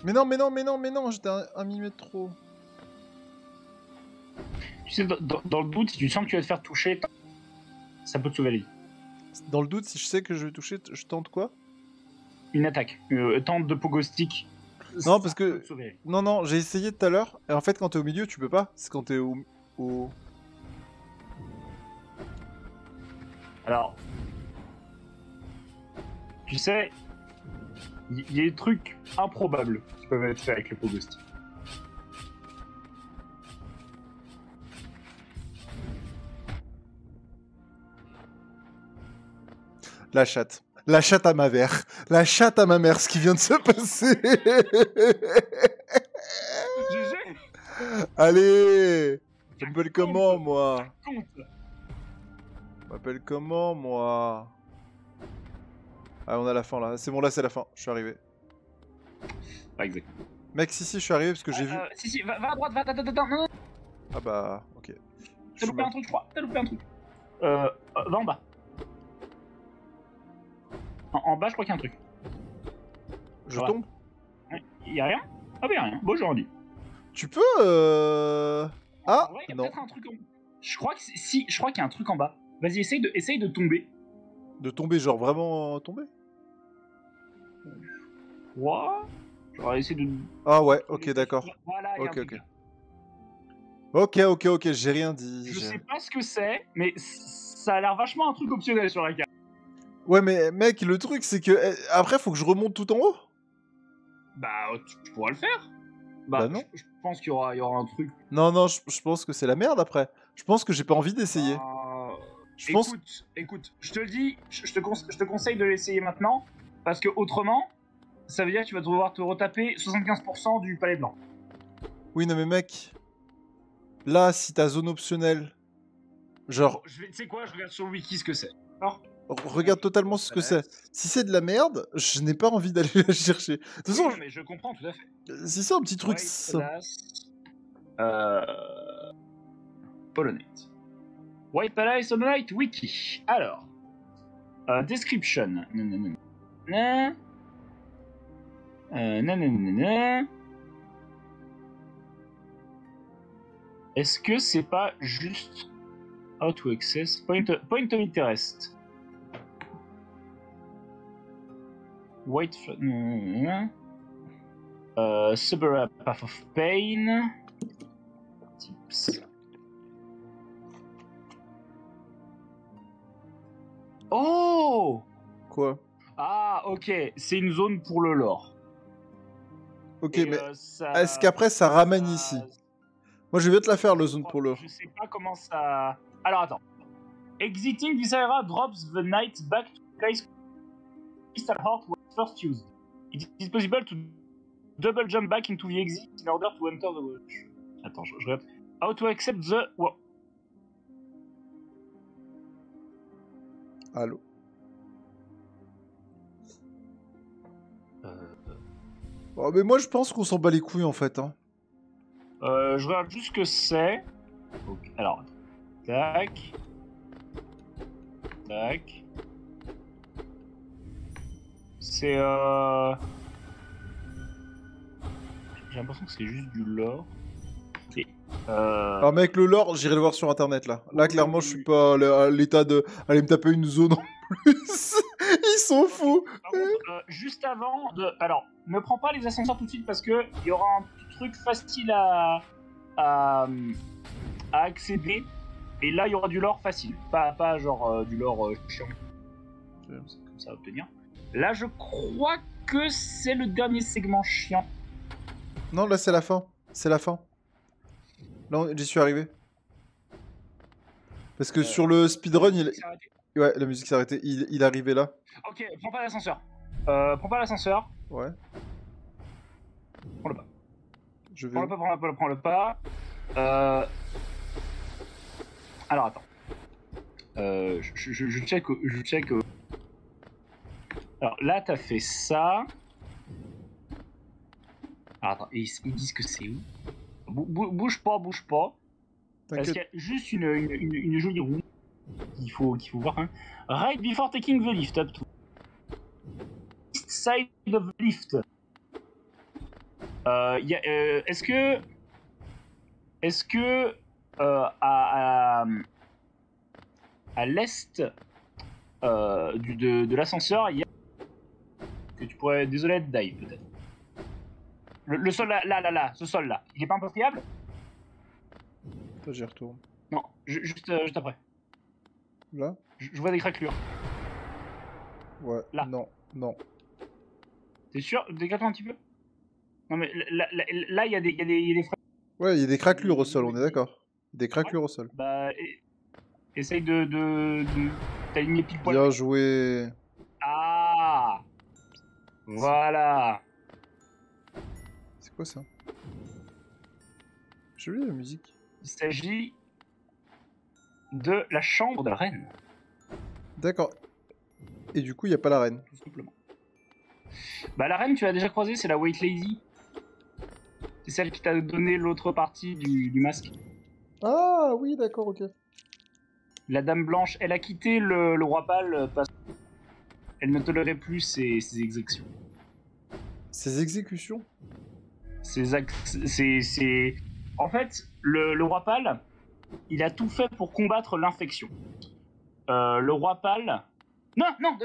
Mais non, j'étais un millimètre trop.
Tu sais, dans le doute, si tu sens que tu vas te faire toucher, ça peut te sauver la vie.
Dans le doute, si je sais que je vais toucher, je tente quoi?
Une attaque. Tente de pogo stick.
Non, parce que... Non, j'ai essayé tout à l'heure. Et en fait, quand t'es au milieu, tu peux pas. C'est quand t'es au...
Alors... Tu sais... Il y a des trucs improbables qui peuvent être faits avec le pogo stick.
La chatte. La chatte à ma mère. La chatte à ma mère, ce qui vient de se passer.
GG.
Allez. Je m'appelle comment, moi? Je m'appelle comment, moi? Ah, on a la fin là. C'est bon, là, c'est la fin. Je suis arrivé.
Pas exactement.
Mec, si, je suis arrivé parce que j'ai vu.
Si, va à droite, va, attends, non.
Ah bah, ok.
T'as loupé un truc, je crois. T'as loupé un truc. Va en bas. En bas, je crois qu'il y a un truc.
Je tombe.
Y'a rien? Ah bah y'a rien. Bon, j'ai rendu.
Tu peux Ah,
En vrai, y a
non.
peut-être un truc en... Je crois que je crois qu'il y a un truc en bas. Vas-y, essaye de tomber.
De tomber, genre vraiment tomber?
Quoi? Genre, essaye de...
Ah ouais, ok, d'accord.
Voilà, y a un
Ok,
truc
ok.
là.
Ok, j'ai rien dit.
Je sais pas ce que c'est, mais ça a l'air vachement un truc optionnel sur la carte.
Ouais, mais mec, le truc, c'est que après, faut que je remonte tout en haut?
Bah, tu pourras le faire.
Bah non.
Je pense qu'il y aura un truc.
Non, je pense que c'est la merde après. Je pense que j'ai pas envie d'essayer. Je pense...
Écoute, je te le dis, je te conseille de l'essayer maintenant, parce que autrement, ça veut dire que tu vas devoir te retaper 75% du palais blanc.
Oui, non mais mec... Là, si t'as zone optionnelle... Genre...
Tu sais quoi, je regarde sur le wiki ce que c'est. Alors,
regarde totalement ce que c'est. Si c'est de la merde, je n'ai pas envie d'aller la chercher. De toute façon,
oui, mais je comprends tout à fait.
si c'est un petit truc...
Polonais. White Palace Hollow Knight Wiki. Alors, description. Est-ce que c'est pas juste how to access point of interest? White Subera Path of Pain. Tips. Oh!
Quoi?
Ah, ok, c'est une zone pour le lore.
Ok,
et
mais est-ce qu'après ça ramène ici? Moi je vais te la faire le zone pour lore.
Je sais pas comment ça... Alors attends. Exiting this area drops the knight back to place Crystal Heart was first used. It is possible to double jump back into the exit in order to enter the watch. Attends, je regarde. How to accept the... Wow.
Allô? Oh, mais moi je pense qu'on s'en bat les couilles en fait. Hein.
Je regarde juste ce que c'est. Okay. Alors, tac. Tac. C'est J'ai l'impression que c'est juste du lore. Et,
Alors mec, le lore, j'irai le voir sur internet là. Là clairement je suis pas à l'état de aller me taper une zone en plus. Ils sont fous.
Par contre, juste avant de... Alors, ne prends pas les ascenseurs tout de suite parce que il y aura un petit truc facile à accéder. Et là, il y aura du lore facile. Pas genre du lore chiant. Comme ça à obtenir. Là, je crois que c'est le dernier segment chiant.
Non, là c'est la fin. C'est la fin. Là, j'y suis arrivé. Parce que sur le speedrun, ouais, la musique s'est arrêtée. Il est arrivé là.
Ok, prends pas l'ascenseur. Prends pas l'ascenseur.
Ouais.
Prends le pas.
Je vais.
Prends le pas. Alors attends. Je check. Alors là, t'as fait ça. Alors attends, ils disent que c'est où? Bouge pas. Parce qu'il y a juste une jolie roue qu'il faut voir. Hein. Right before taking the lift up to east side of the lift. Est-ce que à l'est de l'ascenseur, il y a que tu pourrais désolé de die peut-être. Le sol là, ce sol là, il est pas un peu friable?
J'y retourne.
Non, juste après.
Là?
Je vois des craquelures.
Ouais.
Là.
Non.
T'es sûr? Décale-toi un petit peu. Non mais là il y a des
ouais, il y a des craquelures au sol, on est d'accord. Des craquelures au sol.
Bah, essaye de t'aligner pile poil.
Bien joué.
Ah, voilà.
C'est quoi ça? J'ai oublié la musique.
Il s'agit de la chambre de la reine.
D'accord. Et du coup, il n'y a pas la reine.
tout simplement. Bah la reine, tu l'as déjà croisée, c'est la White Lady. C'est celle qui t'a donné l'autre partie du masque.
Ah oui, d'accord, ok.
La Dame Blanche, elle a quitté le Roi Pâle parce qu'elle ne tolérait plus ses exactions.
Ces exécutions?
En fait, le Roi Pâle, il a tout fait pour combattre l'infection. Le Roi Pâle... Non, non,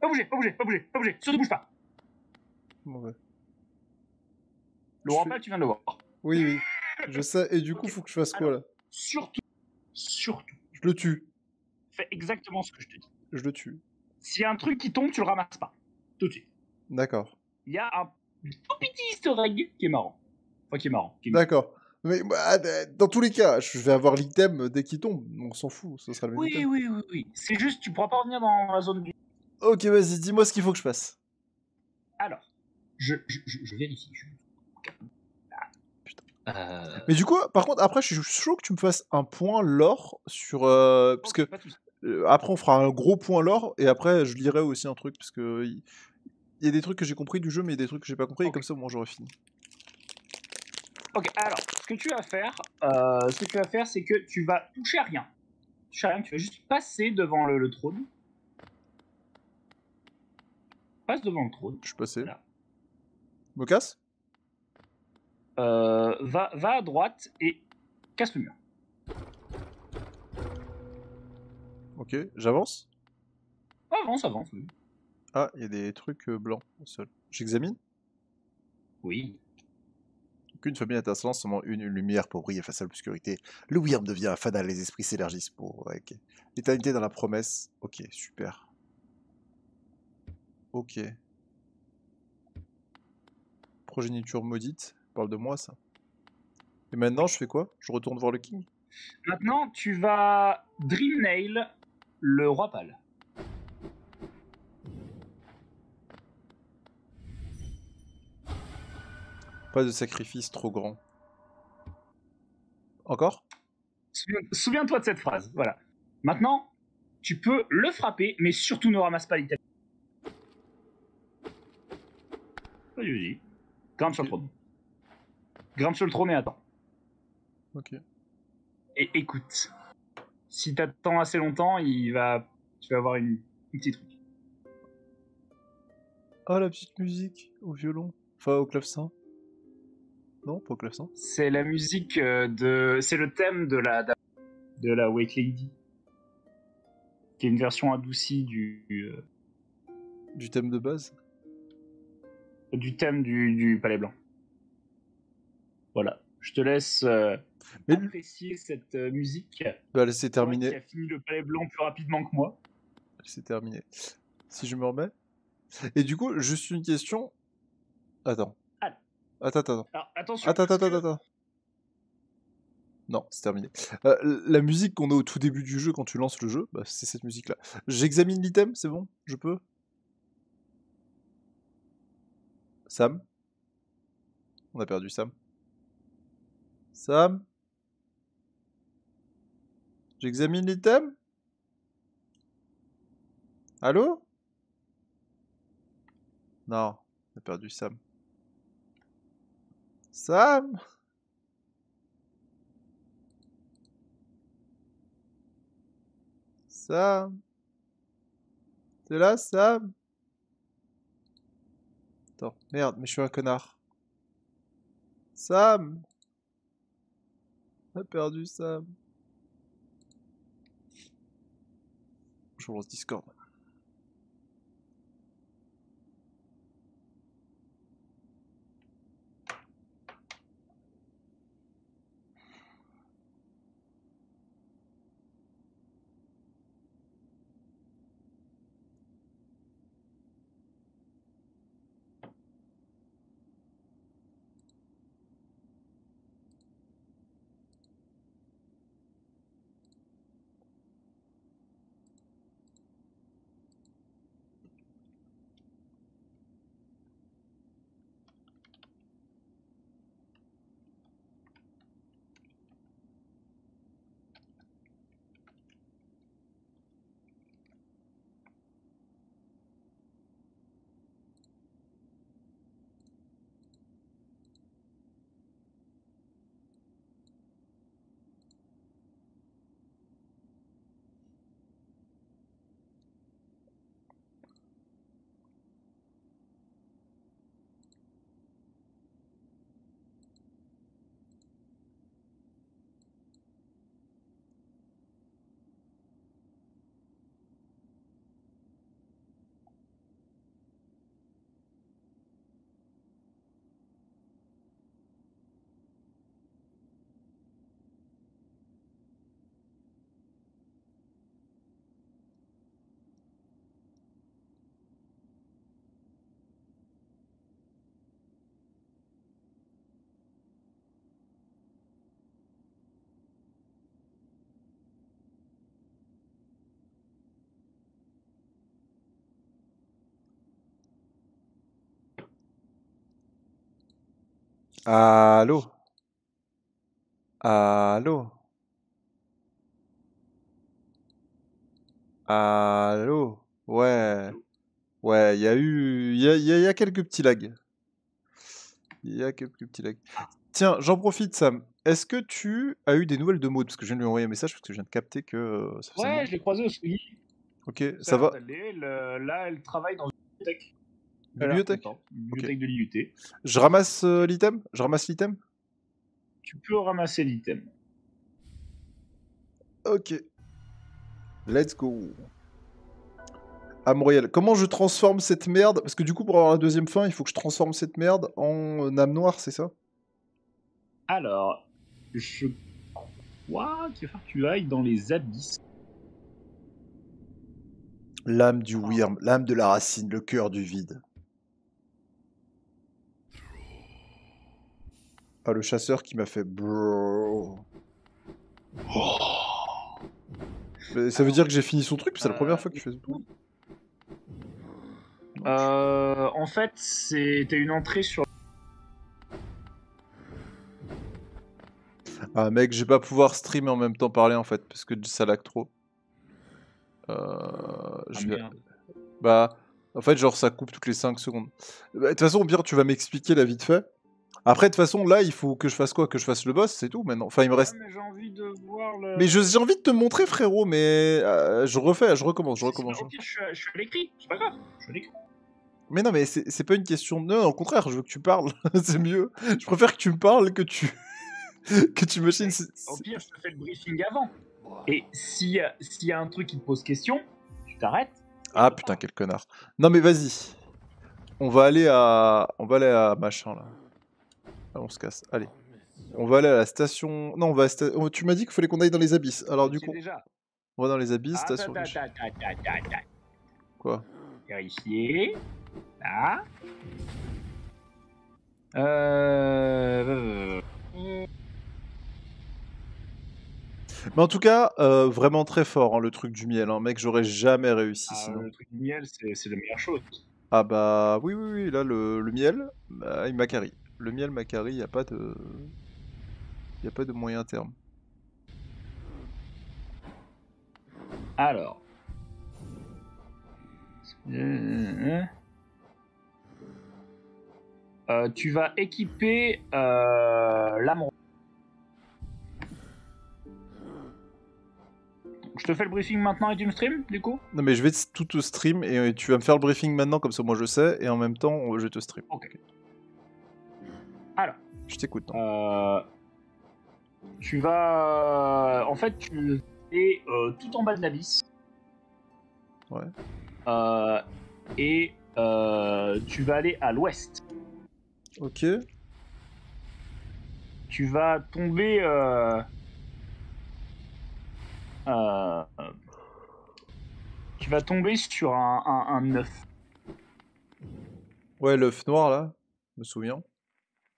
pas bouger, pas bouger, pas bouger, pas bouger, surtout bouge pas.
Bon, ouais.
Le Roi Pâle, tu viens de le voir.
Oui, oui. Je sais, et du coup,
Ok.
faut que je fasse quoi,
Alors,
là?
surtout,
Je le tue.
fais exactement ce que je te dis.
Je le tue.
S'il y a un truc qui tombe, tu le ramasses pas. Tout de suite.
D'accord.
Il y a un tout petit easter egg qui est marrant. Enfin, qui est marrant.
D'accord. Mais bah, dans tous les cas, je vais avoir l'item dès qu'il tombe. On s'en fout, ce sera le même
Oui,
item.
oui, oui, oui. C'est juste, tu pourras pas revenir dans la zone du...
Ok, vas-y, dis-moi ce qu'il faut que je fasse.
Alors, je vérifie.
Mais du coup, par contre, après, je suis chaud que tu me fasses un point lore sur... parce
Ok,
que
pas de soucis.
après, on fera un gros point lore, et après, je lirai aussi un truc, parce que il y a des trucs que j'ai compris du jeu, mais il y a des trucs que j'ai pas compris, et
Ok.
comme ça, moi, j'aurai fini.
Ok, alors, ce que tu vas faire, c'est que tu vas toucher à rien. Toucher à rien, tu vas juste passer devant le trône. Passe devant le trône.
Je suis passé.
Voilà.
Me casse?
Va à droite et casse le mur.
Ok, j'avance.
Avance, avance, oui.
Ah, il y a des trucs blancs au sol. J'examine.
Oui.
Qu'une famille atteint seulement une lumière pour briller face à l'obscurité. Le Wyrm devient fanal, les esprits s'élargissent pour... Ouais, ok. L'éternité dans la promesse. Ok, super. Ok. Progéniture maudite. Parle de moi, ça. Et maintenant, je fais quoi? Je retourne voir le King?
Maintenant, tu vas Dreamnail le Roi Pâle.
Pas de sacrifice trop grand. Encore?
Souviens-toi de cette phrase. Voilà. Maintenant, tu peux le frapper, mais surtout ne ramasse pas l'item. Vas-y. Grimpe sur le trône. Grimpe sur le trône et attends.
Ok.
Et écoute. Si t'attends assez longtemps, tu vas avoir une petite truc.
Ah, la petite musique au violon. Enfin, au clavecin. Non, pas au clavecin.
C'est la musique c'est le thème de la Wake Lady. Qui est une version adoucie
Du thème de base.
du thème du Palais Blanc. Voilà. Je te laisse
Mais
apprécier cette musique.
bah, laissez
Toi qui
terminer.
as fini le Palais Blanc plus rapidement que moi.
Laissez terminer. Si je me remets. Et du coup, juste une question. Attends.
Ah,
Attends.
alors attention,
Attends,
parce
attends,
que...
attends. Non, c'est terminé. La musique qu'on a au tout début du jeu quand tu lances le jeu, bah, c'est cette musique-là. J'examine l'item, c'est bon? Je peux? Sam? On a perdu Sam. Sam? J'examine l'item? Allô? Non, on a perdu Sam. Sam? Sam? T'es là, Sam? Attends, merde, mais je suis un connard. Sam? On a perdu Sam. Je lance Discord. Allô? Allô? Allô? Ouais. Ouais, il y a eu... Il y a quelques petits lags. Il y a quelques petits lags. Tiens, j'en profite, Sam. Est-ce que tu as eu des nouvelles de Maud? Parce que je viens de lui envoyer un message, parce que je viens de capter que ça faisait un
Ouais,
moment.
je l'ai croisée au ski.
Ok,
Ça a
ça
l'air
va?
d'aller. Là, elle travaille dans une bibliothèque. Elle a l'air
Bibliothèque?
contente. Une
Ok.
bibliothèque de l'IUT.
Je ramasse l'item? Je ramasse l'item?
Tu peux ramasser l'item.
Ok. Let's go. Amoriel. Comment je transforme cette merde? Parce que du coup, pour avoir la deuxième fin, il faut que je transforme cette merde en âme noire, c'est ça?
Alors, je crois qu'il va falloir que tu ailles dans les abysses.
L'âme du Wyrm, l'âme de la racine, le cœur du vide. Ah, le chasseur qui m'a fait bro. Mais ça veut dire que j'ai fini son truc, c'est la première fois qu'il fait tout.
En fait, c'était une entrée sur.
Ah mec, je vais pas pouvoir stream et en même temps parler en fait, parce que ça lag trop. Je vais...
merde.
Bah, en fait, genre ça coupe toutes les 5 secondes. Bah, de toute façon, au pire, tu vas m'expliquer la vite fait. Après, de toute façon, là, il faut que je fasse quoi? Que je fasse le boss, c'est tout maintenant. Enfin, il me reste...
Ouais, mais j'ai envie de voir le.
Mais j'ai envie de te montrer, frérot, mais je refais, je recommence, je recommence.
Ok, je suis à l'écrit, c'est pas grave. Je suis à l'écrit.
Mais non, mais c'est pas une question de... Non, au contraire, je veux que tu parles, c'est mieux. Je préfère que tu me parles que tu... que tu machines...
Au pire, je te fais le briefing avant. Et s'il y a un truc qui te pose question, tu t'arrêtes.
Ah putain, quel connard. Non mais vas-y. On va aller à machin là. Ah, on se casse. Allez. On va aller à la station. Non, on va tu m'as dit qu'il fallait qu'on aille dans les abysses. Alors du coup,
Déjà.
on va dans les abysses,
Attends,
station.
attends.
Quoi?
Vérifier. Là.
Mais en tout cas, vraiment très fort hein, le truc du miel. Hein. Mec, j'aurais jamais réussi sinon.
Le truc du miel, c'est la meilleure chose.
Ah bah oui, oui, oui. Là, le miel, bah, il m'a carry. Le miel m'a carry, y a pas de... Y a pas de moyen terme.
Alors. Tu vas équiper l'âme. Je te fais le briefing maintenant et tu me stream du coup?
Non mais je vais tout te stream et tu vas me faire le briefing maintenant comme ça moi je sais et en même temps je te stream.
Ok. Alors.
Je t'écoute.
Tu vas... En fait, tu es tout en bas de l'abysse.
Ouais.
Et tu vas aller à l'ouest.
Ok.
Tu vas tomber... tu vas tomber sur un œuf.
Ouais, l'œuf noir là, je me souviens.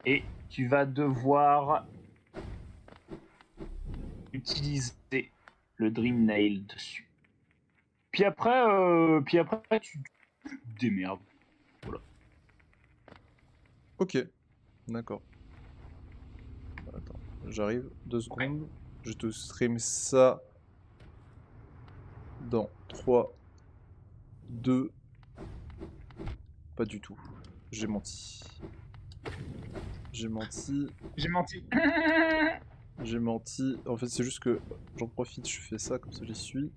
Et tu vas devoir utiliser le Dream Nail dessus. Puis après tu te démerdes. Voilà.
Ok. D'accord. Attends, j'arrive. 2 secondes. Ouais. Je te stream ça dans 3, 2... Pas du tout. J'ai menti. J'ai menti.
J'ai menti.
J'ai menti. En fait, c'est juste que j'en profite, je fais ça, comme ça j'y suis.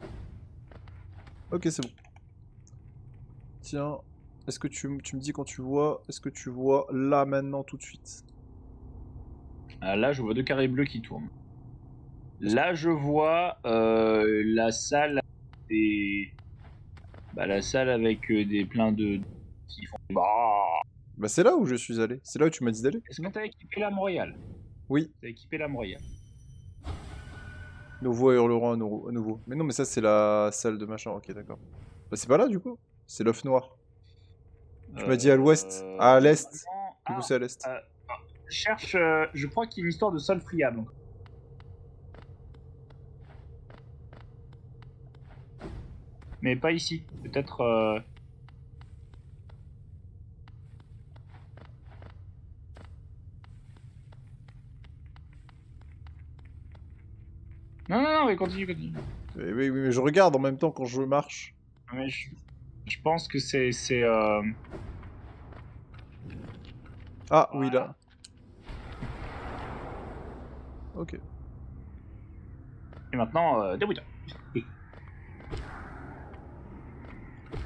Ok, c'est bon. Tiens, est-ce que tu me dis quand tu vois... Est-ce que tu vois là, maintenant, tout de suite?
Là, je vois 2 carrés bleus qui tournent. Là, je vois la salle des... la salle avec des pleins de... qui font...
Bah c'est là où je suis allé. C'est là où tu m'as dit d'aller.
Est-ce que t'as équipé l'âme royale?
Oui.
T'as équipé l'âme royale.
Nos voix hurleront à nouveau. Mais non, mais ça c'est la salle de machin. Ok, d'accord. Bah c'est pas là du coup. C'est l'œuf noir. Tu m'as dit à l'ouest. À l'est. Du coup c'est à l'est.
Cherche... je crois qu'il y a une histoire de sol friable. Mais pas ici. Peut-être... continue.
Oui, oui, mais je regarde en même temps quand je marche.
Mais je pense que c'est
Ah, oui,
voilà.
là. Ok.
Et maintenant, débrouille-toi.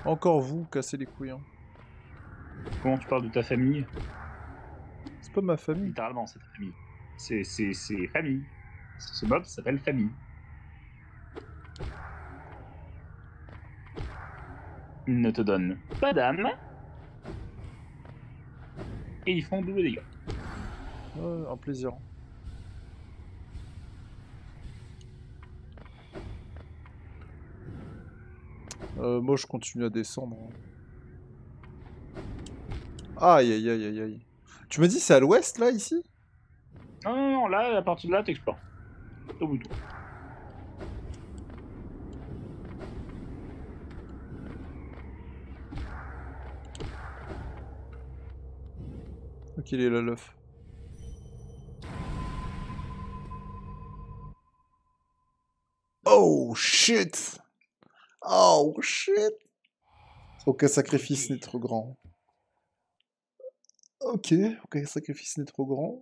Encore vous, cassez les couilles. Hein.
Comment tu parles de ta famille?
C'est pas ma famille.
Littéralement, c'est ta famille. C'est famille. Ce mob s'appelle famille. Il ne te donne pas d'âme. Et ils font double dégâts.
Ouais, un plaisir. Moi, je continue à descendre. Aïe, aïe, aïe, aïe, aïe. Tu m'as dit c'est à l'ouest, là, ici?
Non, là, à partir de là, t'explores. Au bout de tout.
Ok, il est là, l'œuf. Oh, shit! Oh, shit! Aucun sacrifice n'est trop grand. Ok, aucun sacrifice n'est trop grand.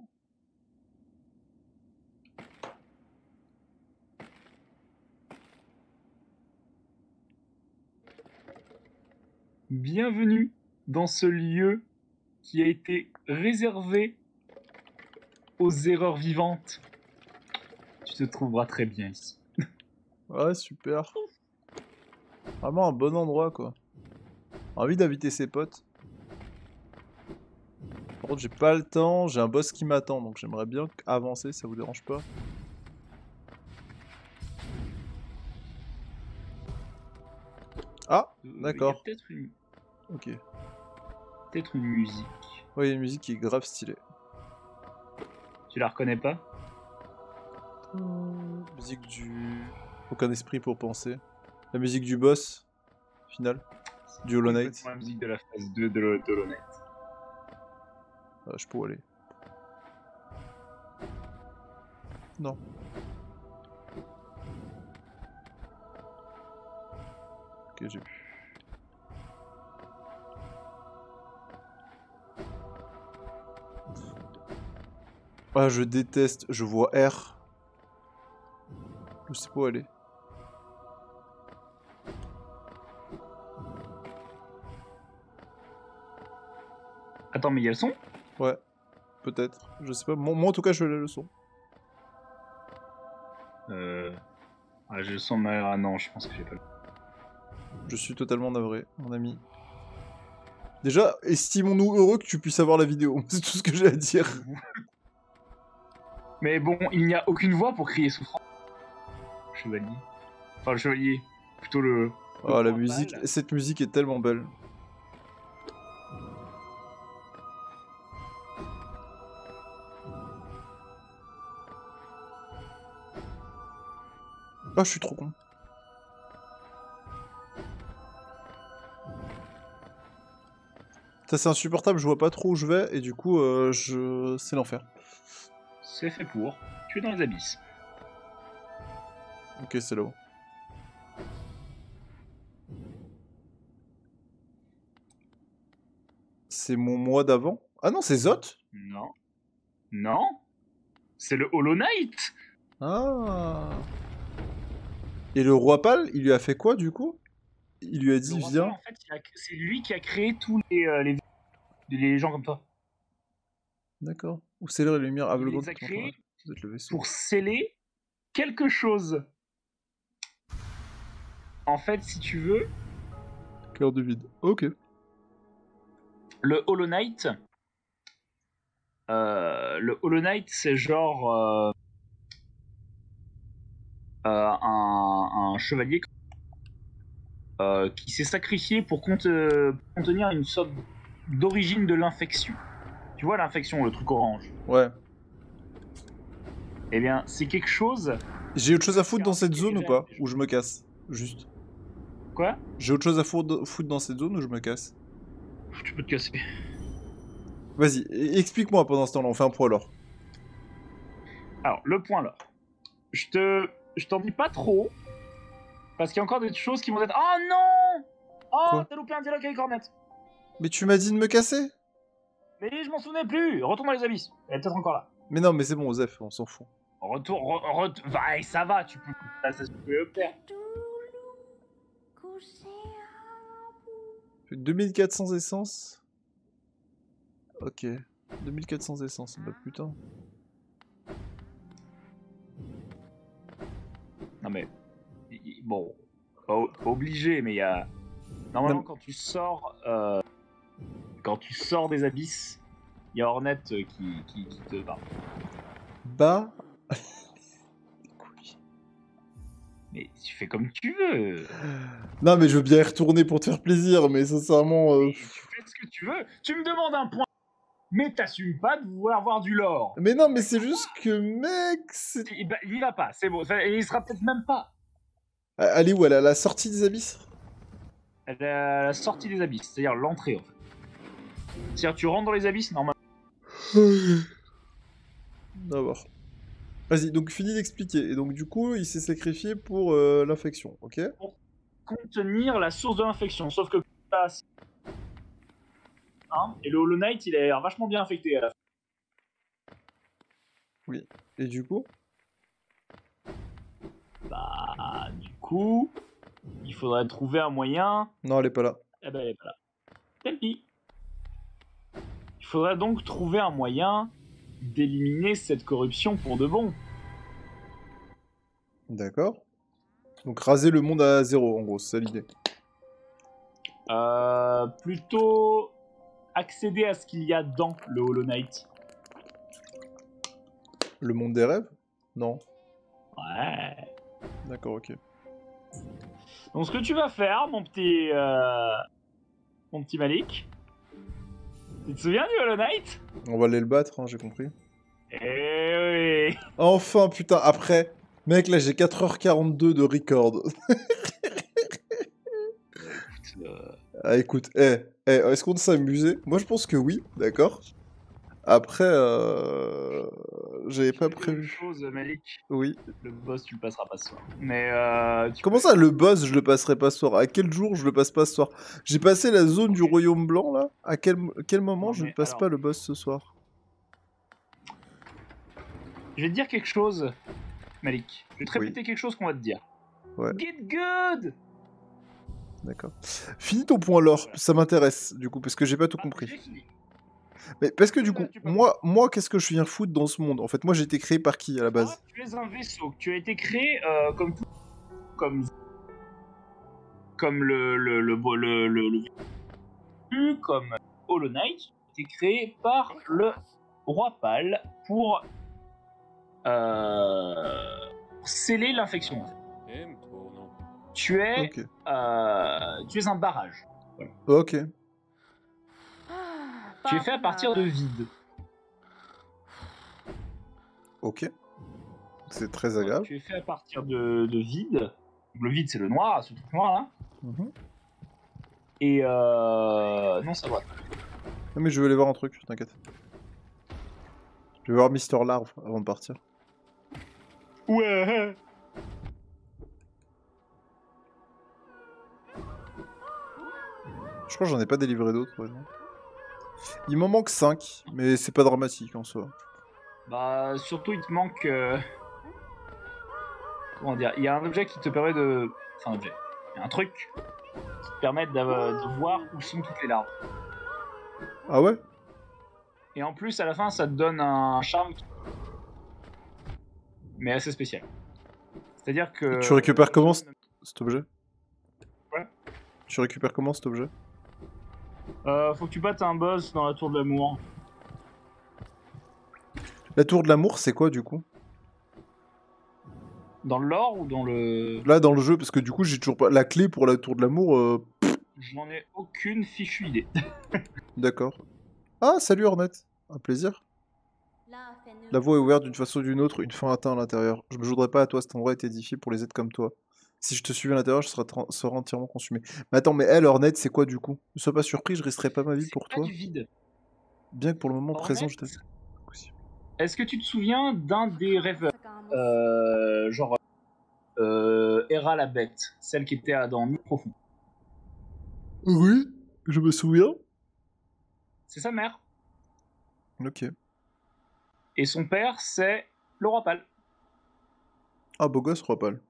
Bienvenue dans ce lieu qui a été réservé aux erreurs vivantes. Tu te trouveras très bien ici.
Ouais, super. Vraiment un bon endroit, quoi. Envie d'inviter ses potes. Par contre, j'ai pas le temps, j'ai un boss qui m'attend, donc j'aimerais bien avancer, ça vous dérange pas? Ah, d'accord.
Il y a peut-être une...
Ok.
peut-être une musique.
Ouais, il y a une musique qui est grave stylée.
Tu la reconnais pas?
Musique du... Aucun esprit pour penser. La musique du boss, final, du Hollow Knight.
C'est la musique de la phase 2 de Hollow Knight.
Je peux aller. Non. Ok, j'ai vu. Ah, je déteste. Je vois R. Je sais pas où aller.
Attends, mais il y a le son?
Ouais. Peut-être. Je sais pas. Moi, en tout cas, je l'ai le son.
Ah, j'ai le son, mais ah non, je pense que j'ai pas le...
Je suis totalement navré, mon ami. Déjà, estimons-nous heureux que tu puisses avoir la vidéo. C'est tout ce que j'ai à dire.
Mais bon, il n'y a aucune voix pour crier souffrance. Chevalier. Enfin, le chevalier. Plutôt le...
Oh, la musique. Cette musique est tellement belle. Ah, je suis trop con. Ça, c'est insupportable, je vois pas trop où je vais, et du coup, c'est l'enfer.
C'est fait pour. Tu es dans les abysses.
Ok, c'est là-haut. C'est mon mois d'avant. Ah non, c'est Zot?
Non. Non. C'est le Hollow Knight.
Ah. Et le roi pâle, il lui a fait quoi, du coup? Il lui a dit,
Le roi
viens.
Pâle, en fait, c'est lui qui a créé tous les gens comme toi.
D'accord. Ou c'est les lumières
Il
aveuglantes
les a
qui
créés
vous êtes le vaisseau.
pour sceller quelque chose. En fait, si tu veux,
Cœur de vide. Ok.
le Hollow Knight, c'est genre un chevalier qui s'est sacrifié pour contenir une sorte d'origine de l'infection. Tu vois l'infection, le truc orange?
Ouais.
Eh bien, c'est quelque chose...
J'ai autre chose à foutre dans cette zone ou pas? Ou je me casse? Juste.
Quoi?
J'ai autre chose à foutre dans cette zone ou je me casse?
Tu peux te casser.
Vas-y, explique-moi pendant ce temps-là, on fait un pro alors.
Alors, le point là. je t'en dis pas trop. Parce qu'il y a encore des choses qui vont être. Oh non! Oh,
Quoi?
t'as loupé un dialogue avec Hornet.
Mais tu m'as dit de me casser?
Mais je m'en souvenais plus. Retourne dans les abysses. Elle est peut-être encore là.
Mais non, mais c'est bon, Osef, on s'en fout.
Retourne. Va, ça va, tu peux. Ça se peut le faire.
2400 essence. Ok. 2400 essence, bah putain.
Non mais. Bon. Pas obligé, mais il y a. Normalement,
Non.
quand tu sors. Quand tu sors des abysses, il y a Hornet qui te parle.
Bah.
Mais tu fais comme tu veux.
Non, mais je veux bien y retourner pour te faire plaisir, mais sincèrement.
Et tu fais ce que tu veux. Tu me demandes un point, mais t'assumes pas de vouloir avoir du lore.
Mais non, mais c'est juste que, mec.
Il y va pas, c'est bon. Et il sera peut-être même pas.
Elle est où? Elle est à la sortie des abysses?
Elle est à la sortie des abysses, c'est-à-dire l'entrée en fait. C'est-à-dire tu rentres dans les abysses normalement.
D'abord. Vas-y, donc fini d'expliquer. Et donc du coup, il s'est sacrifié pour l'infection, ok?
Pour contenir la source de l'infection, sauf que hein, et le Hollow Knight il est vachement bien infecté à la fin.
Oui. Et du coup?
Bah du coup, il faudrait trouver un moyen.
Non, elle est pas là.
Eh ben elle est pas là. Tant pis. Il faudrait donc trouver un moyen d'éliminer cette corruption pour de bon.
D'accord. Donc raser le monde à zéro, en gros, c'est ça l'idée.
Plutôt accéder à ce qu'il y a dans le Hollow Knight.
Le monde des rêves? Non.
Ouais.
D'accord, ok.
Donc ce que tu vas faire, mon petit Malik, tu te souviens du Hollow Knight?
On va aller le battre, hein, j'ai compris.
Eh oui.
Enfin, putain, après... Mec, là, j'ai 4h42 de record. Ah, écoute, est-ce qu'on s'est amusé? Moi, je pense que oui, d'accord. Après, j'avais pas prévu.
Chose, Malik.
Oui.
Le boss, tu le passeras pas ce soir. Mais
Comment ça, le boss, je le passerai pas ce soir? À quel jour je le passe pas ce soir? J'ai passé la zone du Royaume Blanc, là? À quel moment
Non,
je ne
mais
passe
alors-
pas le boss ce soir?
Je vais te dire quelque chose, Malik. Je vais te
Oui.
répéter quelque chose qu'on va te dire.
Ouais.
Get good.
D'accord. Finis ton point lore, ça m'intéresse, du coup, parce que j'ai pas tout compris.
J'ai fini.
Mais parce que du coup,
Tu peux-
moi qu'est-ce que je viens foutre dans ce monde? En fait, moi j'ai été créé par qui à la base?
Ah, tu es un vaisseau. Tu as été créé comme tout, comme le comme Hollow Knight. Tu as été créé par le roi Pal pour sceller l'infection. Tu es
Ok.
tu es un barrage.
Ok.
Tu es fait à partir de vide.
Ok. C'est très agréable.
Tu es fait à partir de vide. Le vide, c'est le noir, ce truc noir là.
Mhm.
Et non, ça va.
Non, mais je vais aller voir un truc, t'inquiète. Je vais voir Mister Larve avant de partir.
Ouais.
Je crois que j'en ai pas délivré d'autres, ouais, non. Il m'en manque 5, mais c'est pas dramatique en soi.
Bah, surtout, il te manque. Comment dire? Il y a un objet qui te permet de. Enfin, un objet. Il y a un truc qui te permet de voir où sont toutes les larves.
Ah ouais?
Et en plus, à la fin, ça te donne un charme. Mais assez spécial. C'est-à-dire que.
Tu récupères comment cet objet?
Ouais.
Tu récupères comment cet objet?
Faut que tu battes un boss dans la tour de l'amour.
La tour de l'amour, c'est quoi du coup?
Dans le lore ou dans le.
Là, dans le jeu, parce que du coup, j'ai toujours pas la clé pour la tour de l'amour.
J'en ai aucune fichue idée.
D'accord. Ah, salut Hornet. Un plaisir. La voie est ouverte d'une façon ou d'une autre, une fin atteinte à l'intérieur. Je me jouerai pas à toi, cet endroit est édifié pour les êtres comme toi. Si je te suivais à l'intérieur, je serais entièrement consumé. Mais attends, mais elle, Hornet, c'est quoi du coup? Ne sois pas surpris, je risquerai pas ma vie pour
C'est pas
toi.
du vide.
Bien que pour le moment
Hornet,
présent, je t'aime.
Est-ce que tu te souviens d'un des rêveurs genre Hera la bête, celle qui était dans Nid profond.
Oui, je me souviens.
C'est sa mère.
Ok.
Et son père, c'est le roi Pâle.
Ah, beau gosse, roi pâle.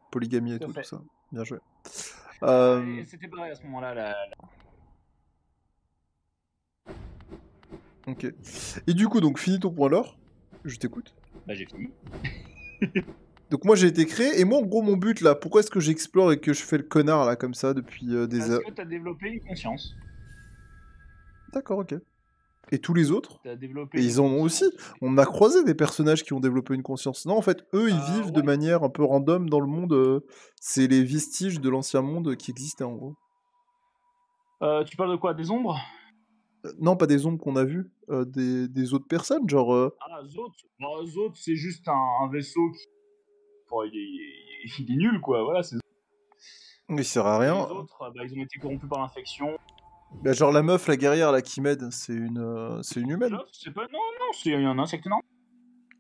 Polygamie et
Tout à
tout,
fait.
tout ça. Bien joué.
Et c'était pareil à ce moment-là.
Ok. Et du coup, donc, finis ton point lore. Je t'écoute.
Bah, j'ai fini.
Donc moi j'ai été créé, et moi en gros mon but là, pourquoi est-ce que j'explore et que je fais le connard là comme ça depuis des
Parce
heures.
que t'as développé une conscience.
D'accord, ok. Et tous les autres?
T'as développé
Et
une
ils en ont aussi.
conscience.
On a croisé des personnages qui ont développé une conscience. Non, en fait, eux ils vivent de
Ouais.
manière un peu random dans le monde. C'est les vestiges de l'ancien monde qui existaient en gros.
Tu parles de quoi? Des ombres?
Non, pas des ombres qu'on a vues, des autres personnes, genre.
Ah, Zot. Bah, Zot, c'est juste un vaisseau qui. Bon, il est nul, quoi. Voilà, c'est.
Il sert à
Et
rien.
les autres, bah, ils ont été corrompus par l'infection.
Bah, genre la meuf, la guerrière là qui m'aide, c'est une humaine.
Là, c'est pas. Non, c'est un insecte, non?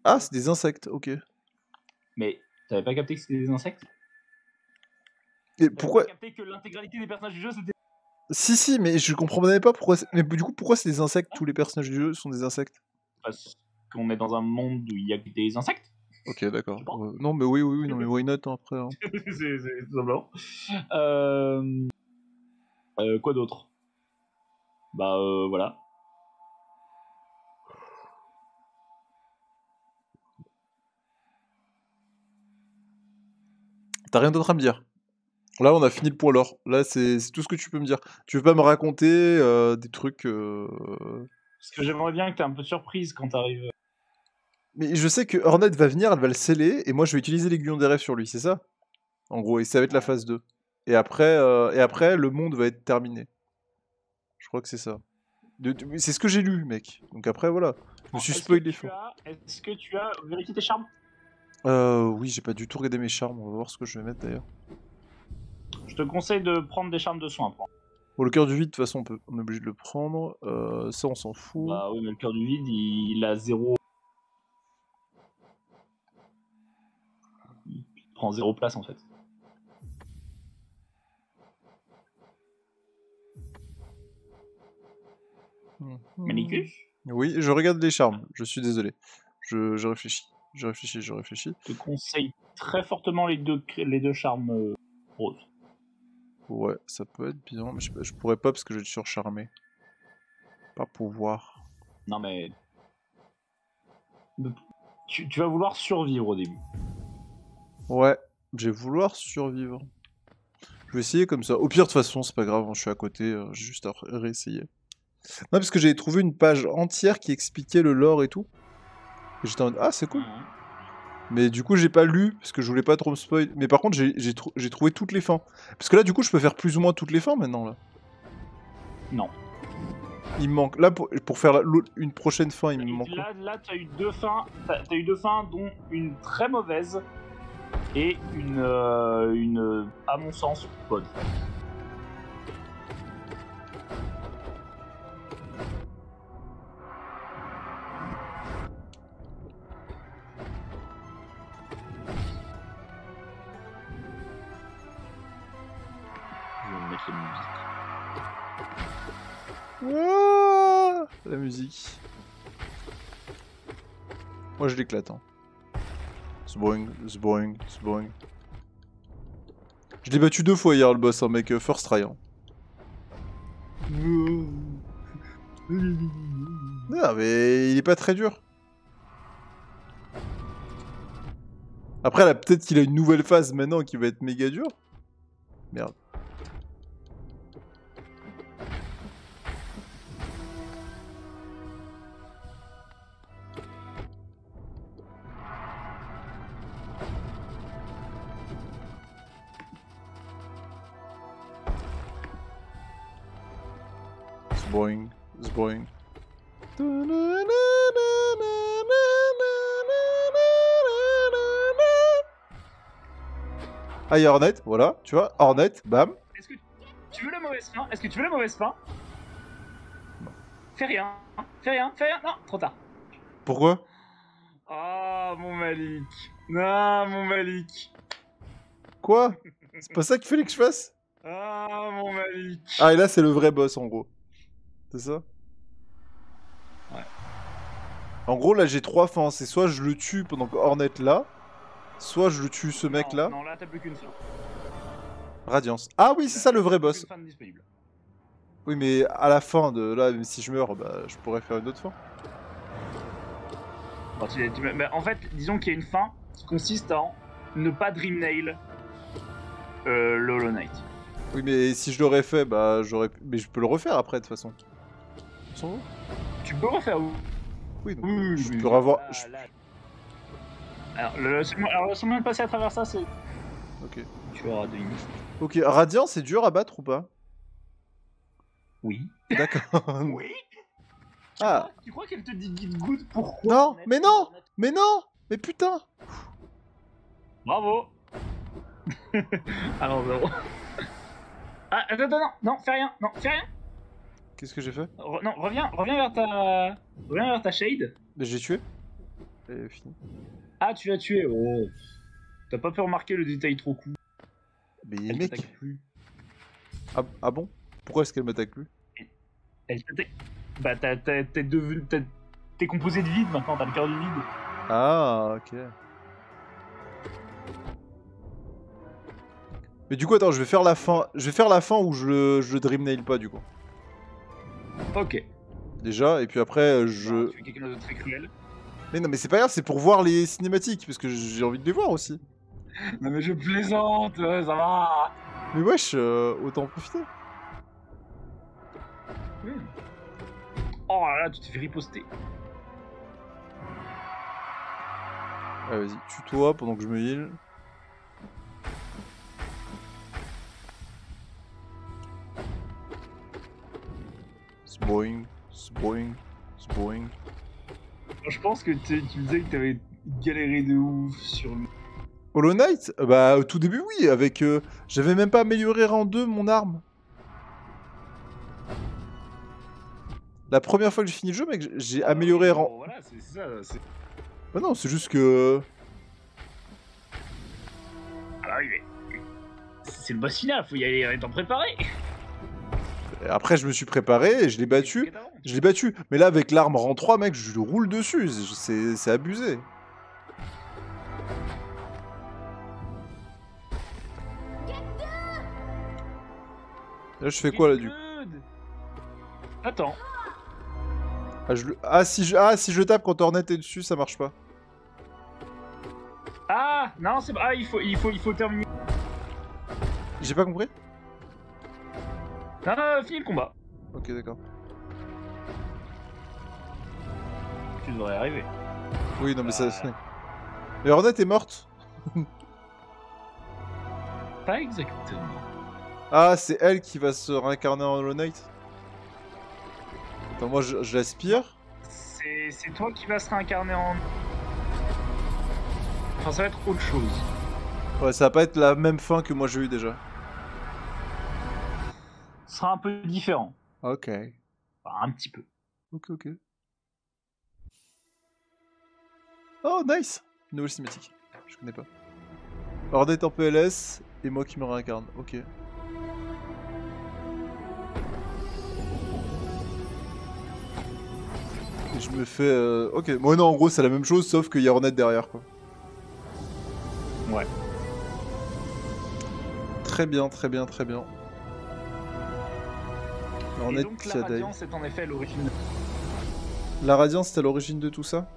Ah, c'est des insectes, ok.
Mais t'avais pas capté que c'était des insectes?
Et
T'avais
pourquoi.
pas capté que l'intégralité des personnages du jeu, c'était.
Si, mais je comprenais pas pourquoi. Mais du coup, pourquoi c'est des insectes? Tous les personnages du jeu sont des insectes.
Parce qu'on est dans un monde où il y a que des insectes.
Ok, d'accord.
Tu penses?
Non, mais oui, non, mais why not, hein, après. Hein.
C'est tout simplement. Quoi d'autre? Bah, voilà.
T'as rien d'autre à me dire? Là, on a fini le point lore. Là, c'est tout ce que tu peux me dire. Tu veux pas me raconter des trucs.
Parce que j'aimerais bien que t'aies un peu de surprise quand t'arrives.
Mais je sais que Hornet va venir, elle va le sceller, et moi je vais utiliser l'aiguillon des rêves sur lui, c'est ça? En gros, et ça va être la
Ouais.
phase 2. Et après, le monde va être terminé. Je crois que c'est ça. C'est ce que j'ai lu, mec. Donc après, voilà. Je me suis spoilé les fins.
Est-ce que tu as vérifié tes charmes?
Oui, j'ai pas du tout regardé mes charmes. On va voir ce que je vais mettre d'ailleurs.
Je te conseille de prendre des charmes de soin.
Bon, le cœur du vide, de toute façon, on est obligé de le prendre. Ça, on s'en fout.
Bah oui, mais le cœur du vide, il a zéro. Il prend zéro place en fait. Manicus?
Oui, je regarde les charmes. Je suis désolé. Je réfléchis. Je réfléchis.
Je te conseille très fortement les deux charmes roses.
Ouais, ça peut être bien, mais je pourrais pas parce que je vais être surcharmé. Pas pouvoir.
Non mais. Tu vas vouloir survivre au début.
Ouais, je vais vouloir survivre. Je vais essayer comme ça. Au pire, de toute façon, c'est pas grave, hein, je suis à côté, j'ai juste à réessayer. Non, parce que j'ai trouvé une page entière qui expliquait le lore et tout. Et j'étais en mode, ah, c'est cool. Mais du coup, j'ai pas lu, parce que je voulais pas trop me spoil. Mais par contre, j'ai trouvé toutes les fins. Parce que là, du coup, je peux faire plus ou moins toutes les fins maintenant, là.
Non.
Il me manque. Là, pour faire une prochaine fin, il me manque.
Là tu as eu deux fins. T'as eu deux fins, dont une très mauvaise et une à mon sens, bonne. Je vais me mettre la musique.
Ah, la musique. Moi, je l'éclate. Hein. C'est boring. Je l'ai battu 2 fois hier, le boss, hein, mec. First try. Hein. Non, mais il est pas très dur. Après, là, peut-être qu'il a une nouvelle phase maintenant qui va être méga dur. Merde. It's boring. Ah, il y a Hornet, voilà, tu vois, Hornet, bam.
Est-ce que tu veux la mauvaise fin? Est-ce que tu veux la mauvaise fin?
Non.
Fais rien, non, trop tard.
Pourquoi?
Ah, mon Malik. Ah, mon Malik.
Quoi? C'est pas ça qu'il fallait que je fasse?
Ah, mon Malik.
Ah, et là, c'est le vrai boss, en gros. C'est ça?
Ouais.
En gros, là, j'ai 3 fins. C'est soit je le tue pendant que Hornet là, soit je le tue ce mec là.
Non, là, t'as plus qu'une fin.
Radiance. Ah oui, c'est ça le vrai
T'as plus
boss.
qu'une fin disponible.
Oui, mais à la fin de là, même si je meurs, bah, je pourrais faire une autre fin.
Bon, mais en fait, disons qu'il y a une fin qui consiste en ne pas Dream Nail le Hollow Knight.
Oui, mais si je l'aurais fait, bah, j'aurais pu... Mais je peux le refaire après, de toute façon. Sans vous.
Tu peux refaire où?
Oui, donc
Oui,
je
mais
peux revoir...
là. Alors, le seul moyen de passer à travers ça, c'est...
Ok.
Tu auras de l'init.
Ok, Radiant, c'est dur à battre ou pas?
Oui.
D'accord.
Oui.
Ah.
Tu crois qu'elle te dit Git Good? Pourquoi?
Non, mais non. Mais non. Mais putain.
Bravo. Alors, 0. Ah, attends, non, fais rien,
Qu'est-ce que j'ai fait?
Non, reviens vers ta shade.
Mais j'ai tué. Et fini.
Ah, tu l'as tué, oh. T'as pas pu remarquer le détail trop cool.
Mais
Elle
mec.
t'attaque plus.
Ah bon? Pourquoi est-ce qu'elle m'attaque plus?
Elle t'attaque. Bah, t'es composé de vide maintenant, t'as le cœur du vide.
Ah, ok. Mais du coup, attends, je vais faire la fin. Je vais faire la fin où je le Dream Nail pas, du coup.
Ok.
Déjà, et puis après, je...
Tu es quelqu'un de très cruel.
Mais non, mais c'est pas grave, c'est pour voir les cinématiques, parce que j'ai envie de les voir aussi.
Non mais je plaisante, ça va.
Mais wesh, autant en profiter.
Oh là là, tu t'es fait riposter.
Ah, vas-y, tue-toi pendant que je me heal. Spoing, spoing, spoing.
Je pense que tu disais que t'avais galéré de ouf sur le...
Hollow Knight? Bah, au tout début, oui, avec... J'avais même pas amélioré rang 2 mon arme. La première fois que j'ai fini le jeu, mec, j'ai amélioré rang...
Voilà, c'est ça.
Bah non, c'est juste que...
Ah oui, mais... C'est le boss final, faut y aller étant préparé.
Après, je me suis préparé et je l'ai battu. Je l'ai battu. Mais là, avec l'arme rang 3, mec, je le roule dessus. C'est abusé. Là, je fais quoi, là, du coup?
Attends.
Si je tape quand Hornet est dessus, ça marche pas.
Ah, non, c'est... Ah, il faut terminer.
J'ai pas compris?
Non, finis le combat.
Ok, d'accord.
Tu devrais arriver.
Oui, non, mais ça... Mais Hornet est morte.
Pas exactement.
Ah, c'est elle qui va se réincarner en Hollow Knight. Attends, moi, je l'aspire.
C'est toi qui vas se réincarner en... Enfin, ça va être autre chose.
Ouais, ça va pas être la même fin que moi j'ai eu déjà.
Ce sera un peu différent.
Ok.
Enfin, un petit peu.
Ok, ok. Oh, nice! Nouvelle cinématique. Je connais pas. Hornet en PLS et moi qui me réincarne. Ok. Et je me fais... Ok. Moi, non, en gros, c'est la même chose, sauf qu'il y a Hornet derrière, quoi.
Ouais.
Très bien, très bien, très bien.
Et donc la radiance est en effet à l'origine.
La radiance, c'est à l'origine de tout ça?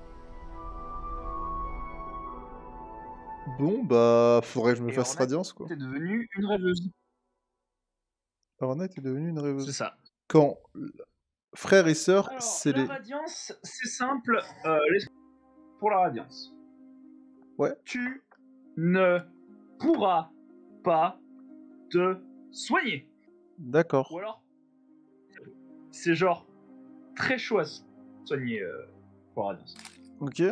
Bon, bah, faudrait que je me fasse radiance, quoi.
T'es devenue une rêveuse.
Hornet est devenue une rêveuse.
C'est ça.
Quand frères et sœurs,
Alors,
c'est
la
les...
radiance, c'est simple. Pour la radiance.
Ouais.
Tu ne pourras pas te soigner.
D'accord.
Ou alors, c'est genre très chaud à soigner pour la radiance.
Ok.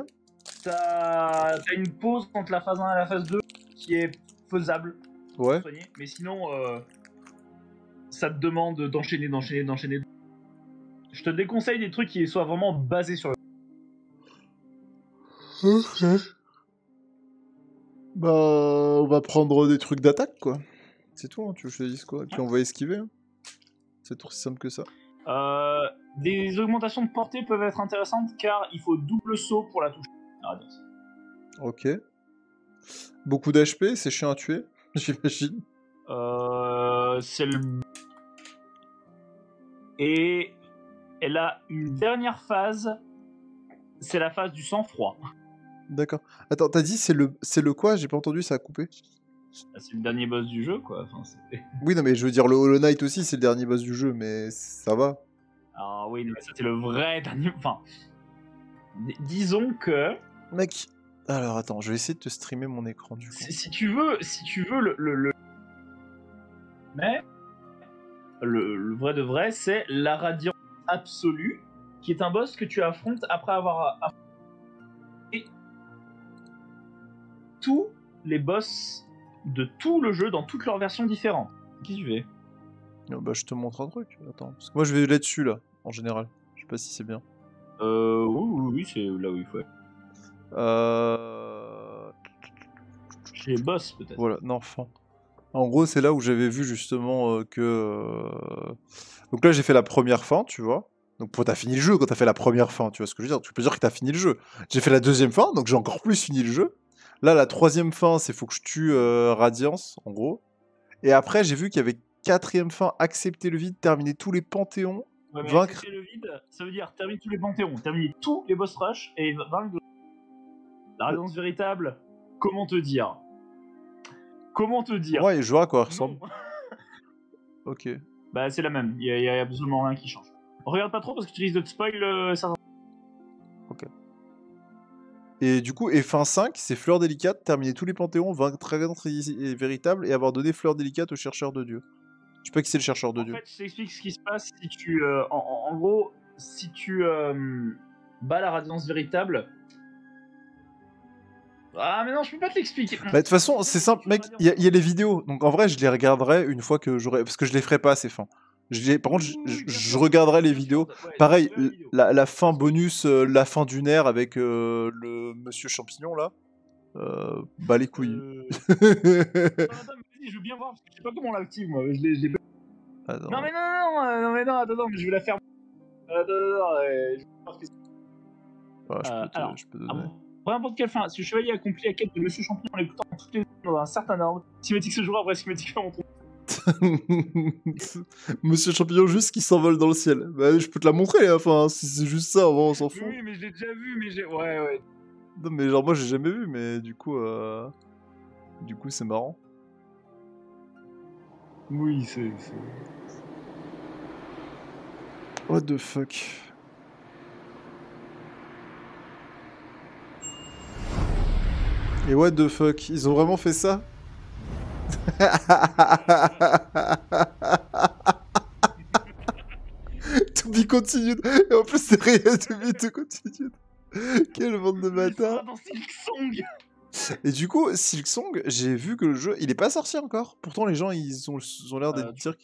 T'as une pause entre la phase 1 et la phase 2 qui est faisable pour
Ouais.
soigner, mais sinon ça te demande d'enchaîner. Je te déconseille des trucs qui soient vraiment basés sur le...
Ok. Bah, on va prendre des trucs d'attaque, quoi. C'est tout, hein, tu veux que je te dise quoi? Et puis on va esquiver, hein. C'est aussi simple que ça.
Des augmentations de portée peuvent être intéressantes car il faut double saut pour la toucher.
Ok. Beaucoup d'HP, c'est chiant à tuer, j'imagine.
C'est le... Et elle a une dernière phase, c'est la phase du sang-froid.
D'accord. Attends, t'as dit c'est le quoi? J'ai pas entendu, ça a coupé.
C'est le dernier boss du jeu, quoi. Enfin,
Oui, non, mais je veux dire, le Hollow Knight aussi, c'est le dernier boss du jeu, mais ça va.
Alors oui, mais c'était le vrai dernier... Enfin, disons que...
Mec, alors attends, je vais essayer de te streamer mon écran du coup.
Si tu veux le... Mais le vrai de vrai, c'est la radiance absolue, qui est un boss que tu affrontes après avoir affronté tous les boss de tout le jeu dans toutes leurs versions différentes. Qui tu fais?
Bah, je te montre un truc, attends. Parce que moi, je vais là-dessus, là, en général. Je sais pas si c'est bien.
Oui, c'est là où il faut être. Chez les boss, peut-être.
Voilà, non, fin. En gros, c'est là où j'avais vu justement que... Donc là, j'ai fait la première fin, tu vois. Donc t'as fini le jeu quand t'as fait la première fin, tu vois ce que je veux dire. Tu peux dire que t'as fini le jeu. J'ai fait la deuxième fin, donc j'ai encore plus fini le jeu. Là, la troisième fin, c'est faut que je tue Radiance, en gros. Et après, j'ai vu qu'il y avait quatrième fin, accepter le vide, terminer tous les panthéons,
Ouais, mais
vaincre...
accepter le vide, ça veut dire terminer tous les panthéons, terminer tous les boss rush et vaincre la radiance véritable. Comment te dire? Comment te dire?
Ouais, et je vois à quoi elle
Non.
ressemble. Ok.
Bah c'est la même, il y a absolument rien qui change. Regarde pas trop parce que tu risques de te spoil certains.
Ok. Et du coup, et fin 5, c'est fleur délicate, terminer tous les panthéons, vaincre et véritable et avoir donné fleur délicate au chercheur de Dieu. Je sais pas qui c'est le chercheur de
En
Dieu.
fait, je t'explique ce qui se passe si tu... en gros, si tu bats la radiance véritable... Ah mais non, je peux pas te l'expliquer.
Bah, de toute façon, c'est simple, mec, il y a les vidéos. Donc en vrai, je les regarderai une fois que j'aurai... Parce que je les ferai pas ces fins. Par contre, je regarderai les vidéos. Pareil, la fin bonus, la fin d'une ère avec le monsieur champignon, là. Bah les couilles.
Attends, mais vas-y, je veux bien voir, parce que je sais pas comment on l'active, moi. Je l'ai...
Attends.
Non mais non, mais non, attends, mais je vais la faire... Attends, je vais voir ce que
Ouais,
alors,
je peux donner.
n'importe quelle fin, si le chevalier accomplit la quête de Monsieur Champignon en écoutant toutes les dans un certain ordre, cinématique se jouera après cinématique on trouve.
Monsieur Champignon juste qui s'envole dans le ciel. Bah, je peux te la montrer, hein, enfin, si c'est juste ça, on s'en fout.
Oui, mais je l'ai déjà vu, mais j'ai... Ouais.
Non, mais genre, moi, j'ai jamais vu, mais du coup, c'est marrant.
Oui, c'est...
What the fuck. Et what the fuck, ils ont vraiment fait ça? To be continued. Et en plus, c'est rien, to be to continued. Quelle bande de bâtards.
dans Silksong.
Et du coup, Silksong, j'ai vu que le jeu, il est pas sorti encore. Pourtant, les gens, ils ont l'air d'être dire.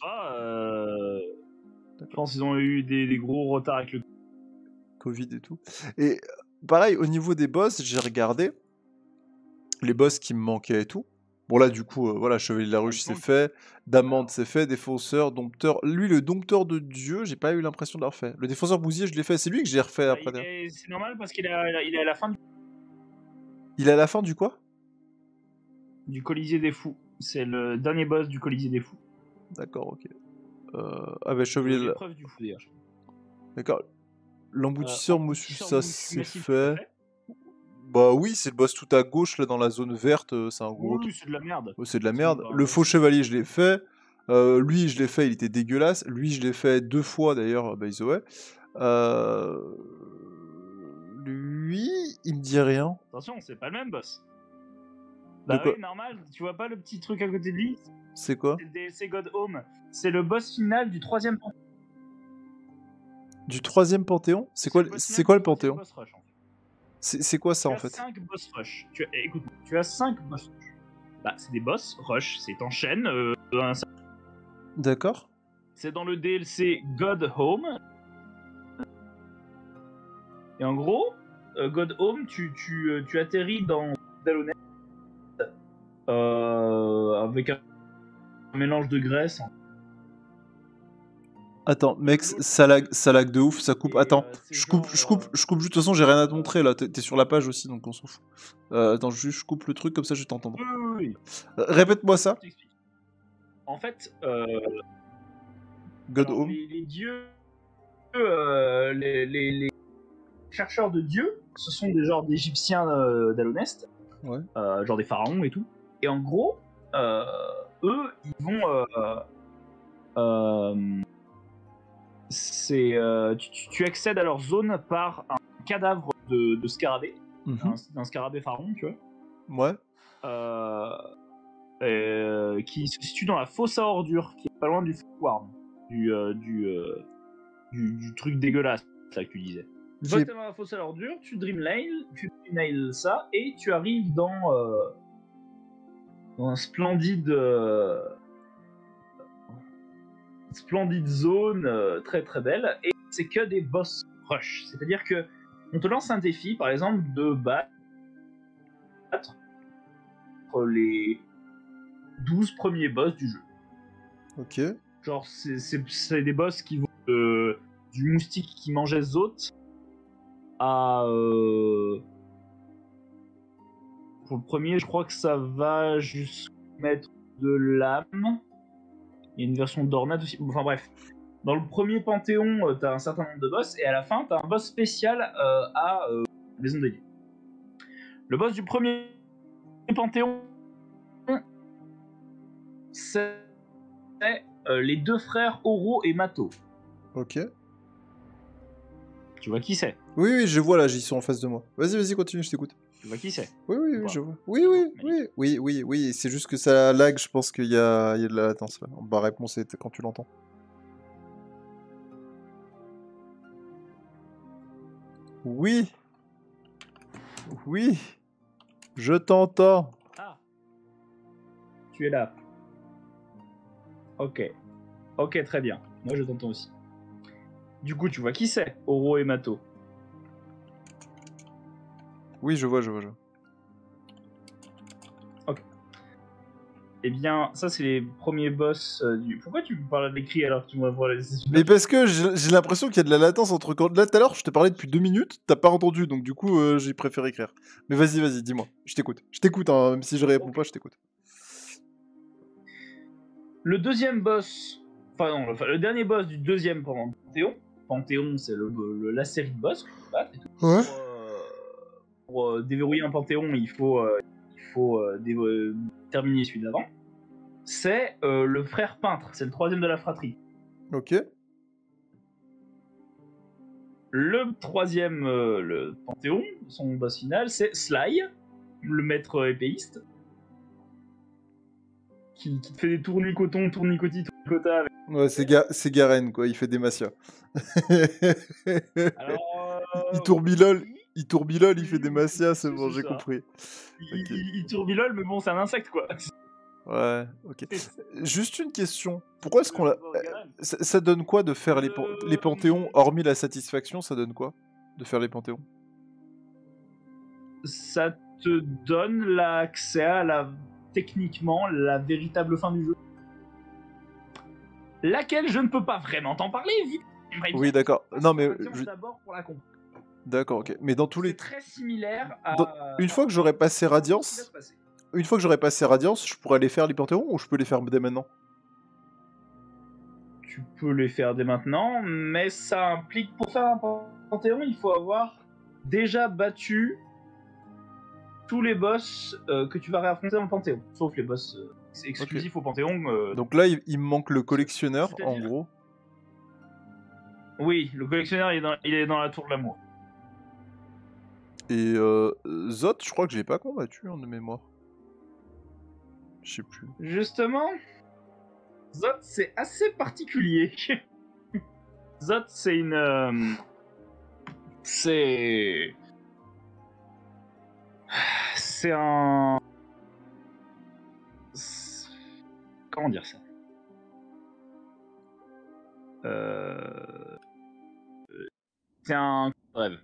Je pense qu'ils ont eu des gros retards avec le
Covid et tout. Et pareil, au niveau des boss, j'ai regardé les boss qui me manquaient et tout. Bon là, du coup, voilà, Chevalier de la Ruche, c'est fait. Damande, c'est fait. Défenseur, Dompteur. Lui, le Dompteur de Dieu, j'ai pas eu l'impression de l'avoir fait. Le Défenseur Bousier, je l'ai fait. C'est lui que j'ai refait après.
C'est normal parce qu'il est à la fin
Il est à la fin du quoi?
du Colisée des Fous. C'est le dernier boss du Colisée des Fous.
D'accord, ok. Ah bah, Chevalier de la...
L'épreuve du fou d'ailleurs.
D'accord. L'emboutisseur Moussu, ça c'est fait.
fait.
Bah oui, c'est le boss tout à gauche, là, dans la zone verte. C'est un gros...
Oui, c'est de la merde.
c'est de la merde. Le faux chevalier, je l'ai fait. Lui, je l'ai fait, il était dégueulasse. Lui, je l'ai fait 2 fois, d'ailleurs, by the way. Lui, il me dit rien.
Attention, c'est pas le même boss.
De
Bah
quoi?
oui, normal. Tu vois pas le petit truc à côté de lui?
C'est quoi?
C'est le DLC God Home. C'est le boss final du 3ème Panthéon.
Du 3ème Panthéon? C'est quoi le Panthéon? C'est quoi ça, en fait?
Tu as 5 boss rush. Écoute, tu as 5 boss rush. Bah, c'est des boss rush. C'est t'enchaînes.
D'accord.
C'est dans le DLC God Home. Et en gros, God Home, tu atterris dans Dalonet. avec un mélange de graisse.
Attends, mec, ça lag de ouf, ça coupe.
Et,
Attends,
c'est
je coupe,
genre,
je coupe, je coupe. De toute façon, j'ai rien à te montrer là. T'es sur la page aussi, donc on s'en fout. Attends, juste je coupe le truc comme ça, je vais t'entendre.
Oui.
Répète-moi ça.
Je t'explique. En fait,
God
alors,
Home.
les dieux, les chercheurs de dieux, ce sont des genres d'Égyptiens d'Alonest,
Ouais.
genre des pharaons et tout. Et en gros, eux, ils vont. Tu accèdes à leur zone par un cadavre de scarabée, d'un scarabée pharaon, tu vois.
Ouais.
Qui se situe dans la fosse à ordures, qui est pas loin du Worm, du truc dégueulasse là que tu disais. Une fois que t'es dans la fosse à ordures, tu dreamnail ça, et tu arrives dans un splendide zone très très belle, et c'est que des boss rush. C'est-à-dire que on te lance un défi, par exemple, de battre les 12 premiers boss du jeu.
Ok.
Genre, c'est des boss qui vont du moustique qui mangeait Zot à... pour le premier, je crois que ça va jusqu'au maître de l'âme. Il y a une version d'Ornat aussi. Enfin bref. Dans le premier Panthéon, t'as un certain nombre de boss, et à la fin, t'as un boss spécial à Maison des Dieux. Le boss du premier Panthéon, c'est les deux frères Oro et Mato.
Ok.
Tu vois qui c'est?
Oui, je vois là, j'y suis en face de moi. Vas-y, continue, je t'écoute.
Tu vois qui c'est?
Oui, je vois. Oui, c'est juste que ça lag, je pense qu'il y a de la latence là. Bah, réponse c'est quand tu l'entends. Oui, je t'entends.
Ah, tu es là. Ok, très bien. Moi, je t'entends aussi. Du coup, tu vois qui c'est? Oro et Mato.
Oui, je vois.
Ok. Eh bien, ça, c'est les premiers boss du... Pourquoi tu me parles de l'écrit alors que tu m'as voir les...
Mais parce que j'ai l'impression qu'il y a de la latence entre quand... Là, tout à l'heure, je te parlais depuis 2 minutes, t'as pas entendu, donc du coup, j'ai préféré écrire. Mais vas-y, dis-moi. Je t'écoute. Hein, même si je réponds pas, je t'écoute.
Le deuxième boss... le dernier boss du deuxième Panthéon. Panthéon, c'est la série de boss que tu peux battre et tout.
Ouais.
Pour déverrouiller un Panthéon, il faut terminer celui d'avant. C'est le frère peintre, c'est le troisième de la fratrie.
Ok.
Le troisième, le Panthéon, son boss final, c'est Sly, le maître épéiste, qui te fait des tournicotons, tournicota avec...
Ouais, c'est Garen, quoi, il fait des massias.
Alors,
il tourbillole, il fait des
oui,
massias, c'est bon, j'ai
ça.
compris.
Il tourbillole, mais bon, c'est un insecte, quoi.
Ouais, ok. Juste une question. Pourquoi est-ce qu'on l'a... Ça donne quoi de faire les panthéons, hormis la satisfaction, ça donne quoi de faire les panthéons?
Ça te donne l'accès à techniquement la véritable fin du jeu. Laquelle je ne peux pas vraiment t'en parler, vu que
oui, d'accord. Non, mais...
d'abord pour la comprendre.
D'accord, ok. Mais dans tous les...
C'est très similaire à...
Une fois que j'aurai passé Radiance... Une fois que j'aurai passé Radiance, je pourrais aller faire les panthéons ou je peux les faire dès maintenant?
Tu peux les faire dès maintenant, mais ça implique, pour faire un panthéon, il faut avoir déjà battu tous les boss que tu vas réaffronter dans le panthéon, sauf les boss exclusifs au panthéon.
Donc là, il me manque le collectionneur, en gros.
Oui, le collectionneur, il est dans la tour de l'amour.
Et Zot, je crois que je l'ai pas combattu de mémoire. Je sais plus.
Justement, Zot, c'est assez particulier. Zot, c'est une... C'est un... Comment dire ça? C'est un rêve.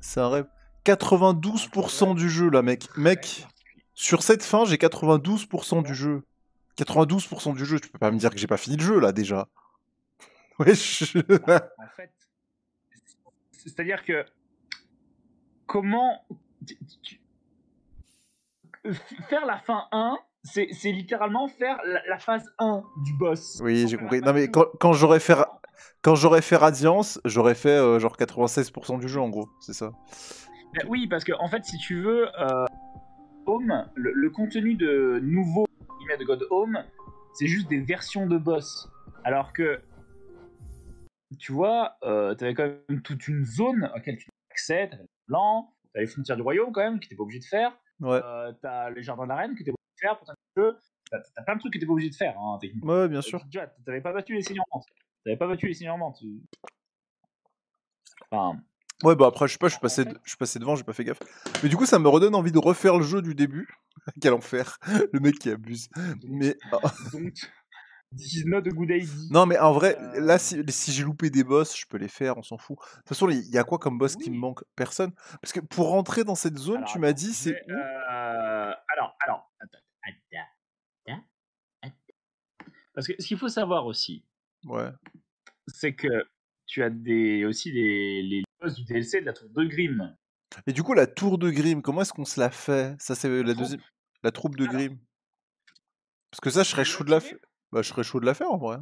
C'est un rêve. 92% du jeu, là, mec. Sur cette fin, j'ai 92% du jeu. 92% du jeu, tu peux pas me dire que j'ai pas fini le jeu là déjà. Wesh.
En fait, c'est-à-dire que comment faire la fin 1, c'est littéralement faire la phase 1 du boss.
Oui, j'ai
Faire la
compris. Non
phase
mais
1.
quand j'aurais fait Radiance, j'aurais fait genre 96% du jeu en gros, c'est ça.
Oui, parce que en fait, si tu veux, Home, le contenu de nouveau de God Home, c'est juste des versions de boss. Alors que, tu vois, t'avais quand même toute une zone à laquelle tu as accès, t'avais le blanc, t'as les frontières du royaume quand même, qui t'es pas obligé de faire.
Ouais.
T'as les jardins d'arène que t'es pas obligé de faire pour ton jeu. T'as plein de trucs que t'es pas obligé de faire, hein, techniquement.
Ouais, bien sûr.
Tu vois, t'avais pas battu les seigneurs Mantes. T'avais pas battu les seigneurs Mantes. Enfin,
Ouais, bah après, je sais pas, je suis
en
passé,
fait,
je suis passé devant, j'ai pas fait gaffe. Mais du coup, ça me redonne envie de refaire le jeu du début. Quel enfer. Le mec qui abuse. Mais
donc, this is not a good idea.
non, mais en vrai, là, si j'ai loupé des boss, je peux les faire, on s'en fout. De toute façon, il y a quoi comme boss qui me
Oui.
manque? Personne. Parce que pour rentrer dans cette zone,
Alors
tu m'as
attends,
dit,
je
c'est
vais.
où?
Attends. Parce que ce qu'il faut savoir aussi,
Ouais.
c'est que tu as aussi les boss du DLC de la tour de Grimm.
Et du coup, la tour de Grimm, comment est-ce qu'on se la fait? Ça, c'est
La
la
troupe.
deuxième. La troupe de
Alors,
Grimm. Parce que ça, je
tu
serais
veux
chaud de la faire.
l'activer?
Bah, je serais chaud de la faire en vrai.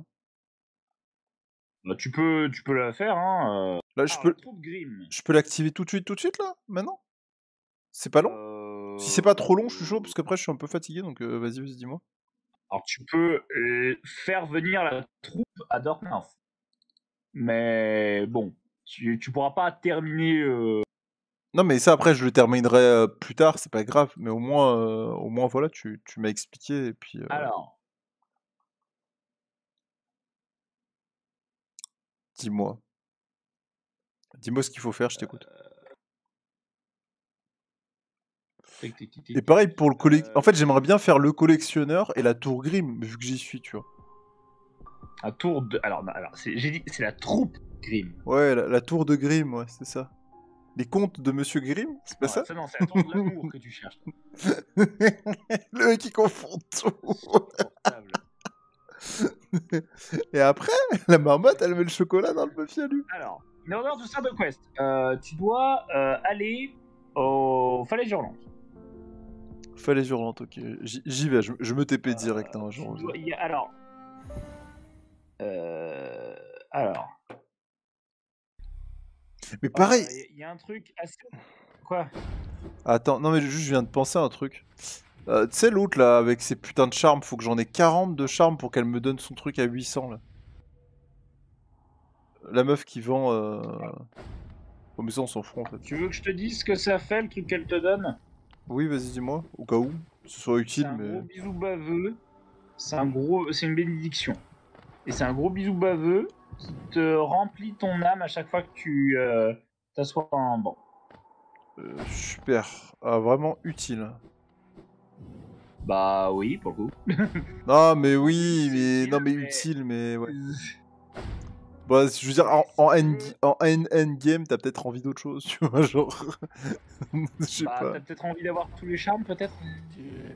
Bah, tu peux la faire, hein.
Là,
Alors, la troupe Grimm.
je peux l'activer tout de suite, là? Maintenant? C'est pas long? Si c'est pas trop long, je suis chaud, parce qu'après, je suis un peu fatigué, donc vas-y, dis-moi.
Alors, tu peux faire venir la troupe à Dorkmouth. Mais bon, tu pourras pas terminer.
Non, mais ça, après, je le terminerai plus tard, c'est pas grave. Mais au moins voilà, tu m'as expliqué, et puis...
Alors,
dis-moi. Dis-moi ce qu'il faut faire, je t'écoute. Et pareil pour le En fait, j'aimerais bien faire le collectionneur et la tour Grimm, vu que j'y suis, tu vois.
un tour de. Alors, j'ai dit, c'est la troupe Grimm.
Ouais, la tour de Grimm, ouais, c'est ça. Les contes de Monsieur Grimm, c'est pas
Non,
ça?
ça non, c'est la tour de l'amour que tu cherches.
Le mec, il confond tout.
Insupportable.
Et après, la marmotte, elle met le chocolat dans le buffy à lui.
Alors, in order to start the quest, tu dois aller au Falaise Hurlante.
Falaise hurlante, ok. J'y vais, je me TP direct, hein,
Tu
genre.
dois, euh, alors,
Mais pareil.
il y a un truc assez. Quoi?
Attends, non mais juste, je viens de penser à un truc. Tu sais, l'autre là, avec ses putains de charmes, faut que j'en ai 40 de charmes pour qu'elle me donne son truc à 800 là. La meuf qui vend. Oh, mais ça, on s'en fout en fait.
Tu veux que je te dise ce que ça fait, le truc qu'elle te donne?
Oui, vas-y, dis-moi, au cas où, ce soit
C'est
utile,
un
mais.
gros bisou baveux. C'est une bénédiction. Et c'est un gros bisou baveux qui te remplit ton âme à chaque fois que tu t'assois en banc.
Super. Ah, vraiment utile.
Bah oui, pour le coup.
Non, mais oui,
c'est
mais.
utile,
Non, mais
mais
utile, mais ouais. Bah, je veux dire, en endgame, t'as peut-être envie d'autre chose, tu vois, genre. Je sais
bah
pas.
t'as peut-être envie d'avoir tous les charmes, peut-être.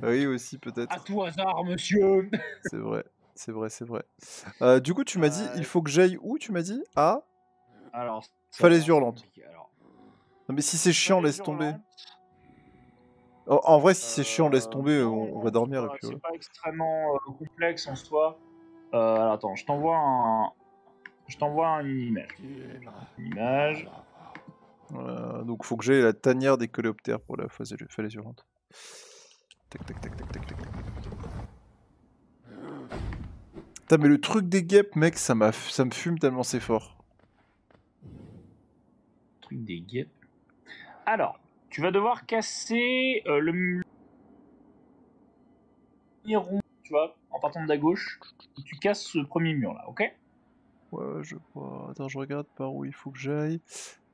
Oui, aussi,
À
peut-être.
tout hasard, monsieur.
C'est vrai, c'est vrai, c'est vrai. Du coup, tu m'as dit, il
Euh,
faut que j'aille où, tu m'as dit? À
alors,
Falaise
c'est
hurlante.
compliqué. Alors,
Non, mais si c'est chiant,
Falaise
laisse tomber.
hurlante.
En vrai, si c'est chiant, laisse tomber,
Non,
on va
non,
dormir et puis
c'est
voilà.
pas extrêmement complexe en soi. Alors, attends, je t'envoie une image. Une image.
Donc, faut que j'aille à la tanière des coléoptères pour la falaise hurlante. Tac, tac, tac, tac, tac, tac. Putain, mais le truc des guêpes, mec, ça me fume tellement c'est fort.
Truc des guêpes. Alors, tu vas devoir casser le premier rond, tu vois, en partant de la gauche. Tu casses ce premier mur là, ok?
Ouais, je vois. Attends, je regarde par où il faut que j'aille.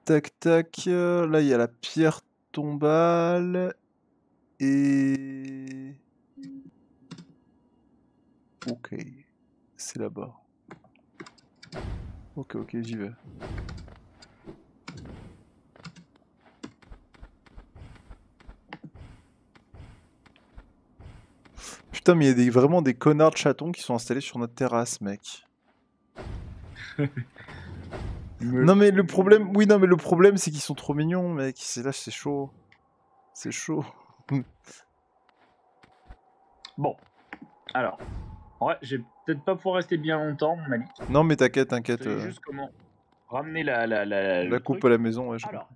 Tac, tac. Là, il y a la pierre tombale. Et... Ok. C'est là-bas. Ok, j'y vais. Putain, mais il y a vraiment des connards de chatons qui sont installés sur notre terrasse, mec. Non mais le problème, oui non mais le problème c'est qu'ils sont trop mignons, mec. C'est là, c'est chaud. C'est chaud.
Bon, alors, ouais, je vais peut-être pas pouvoir rester bien longtemps, mon Malik.
Non mais t'inquiète,
Je
t'inquiète.
te dis juste comment ramener la
La
le
coupe
truc.
à la maison, ouais.
Alors,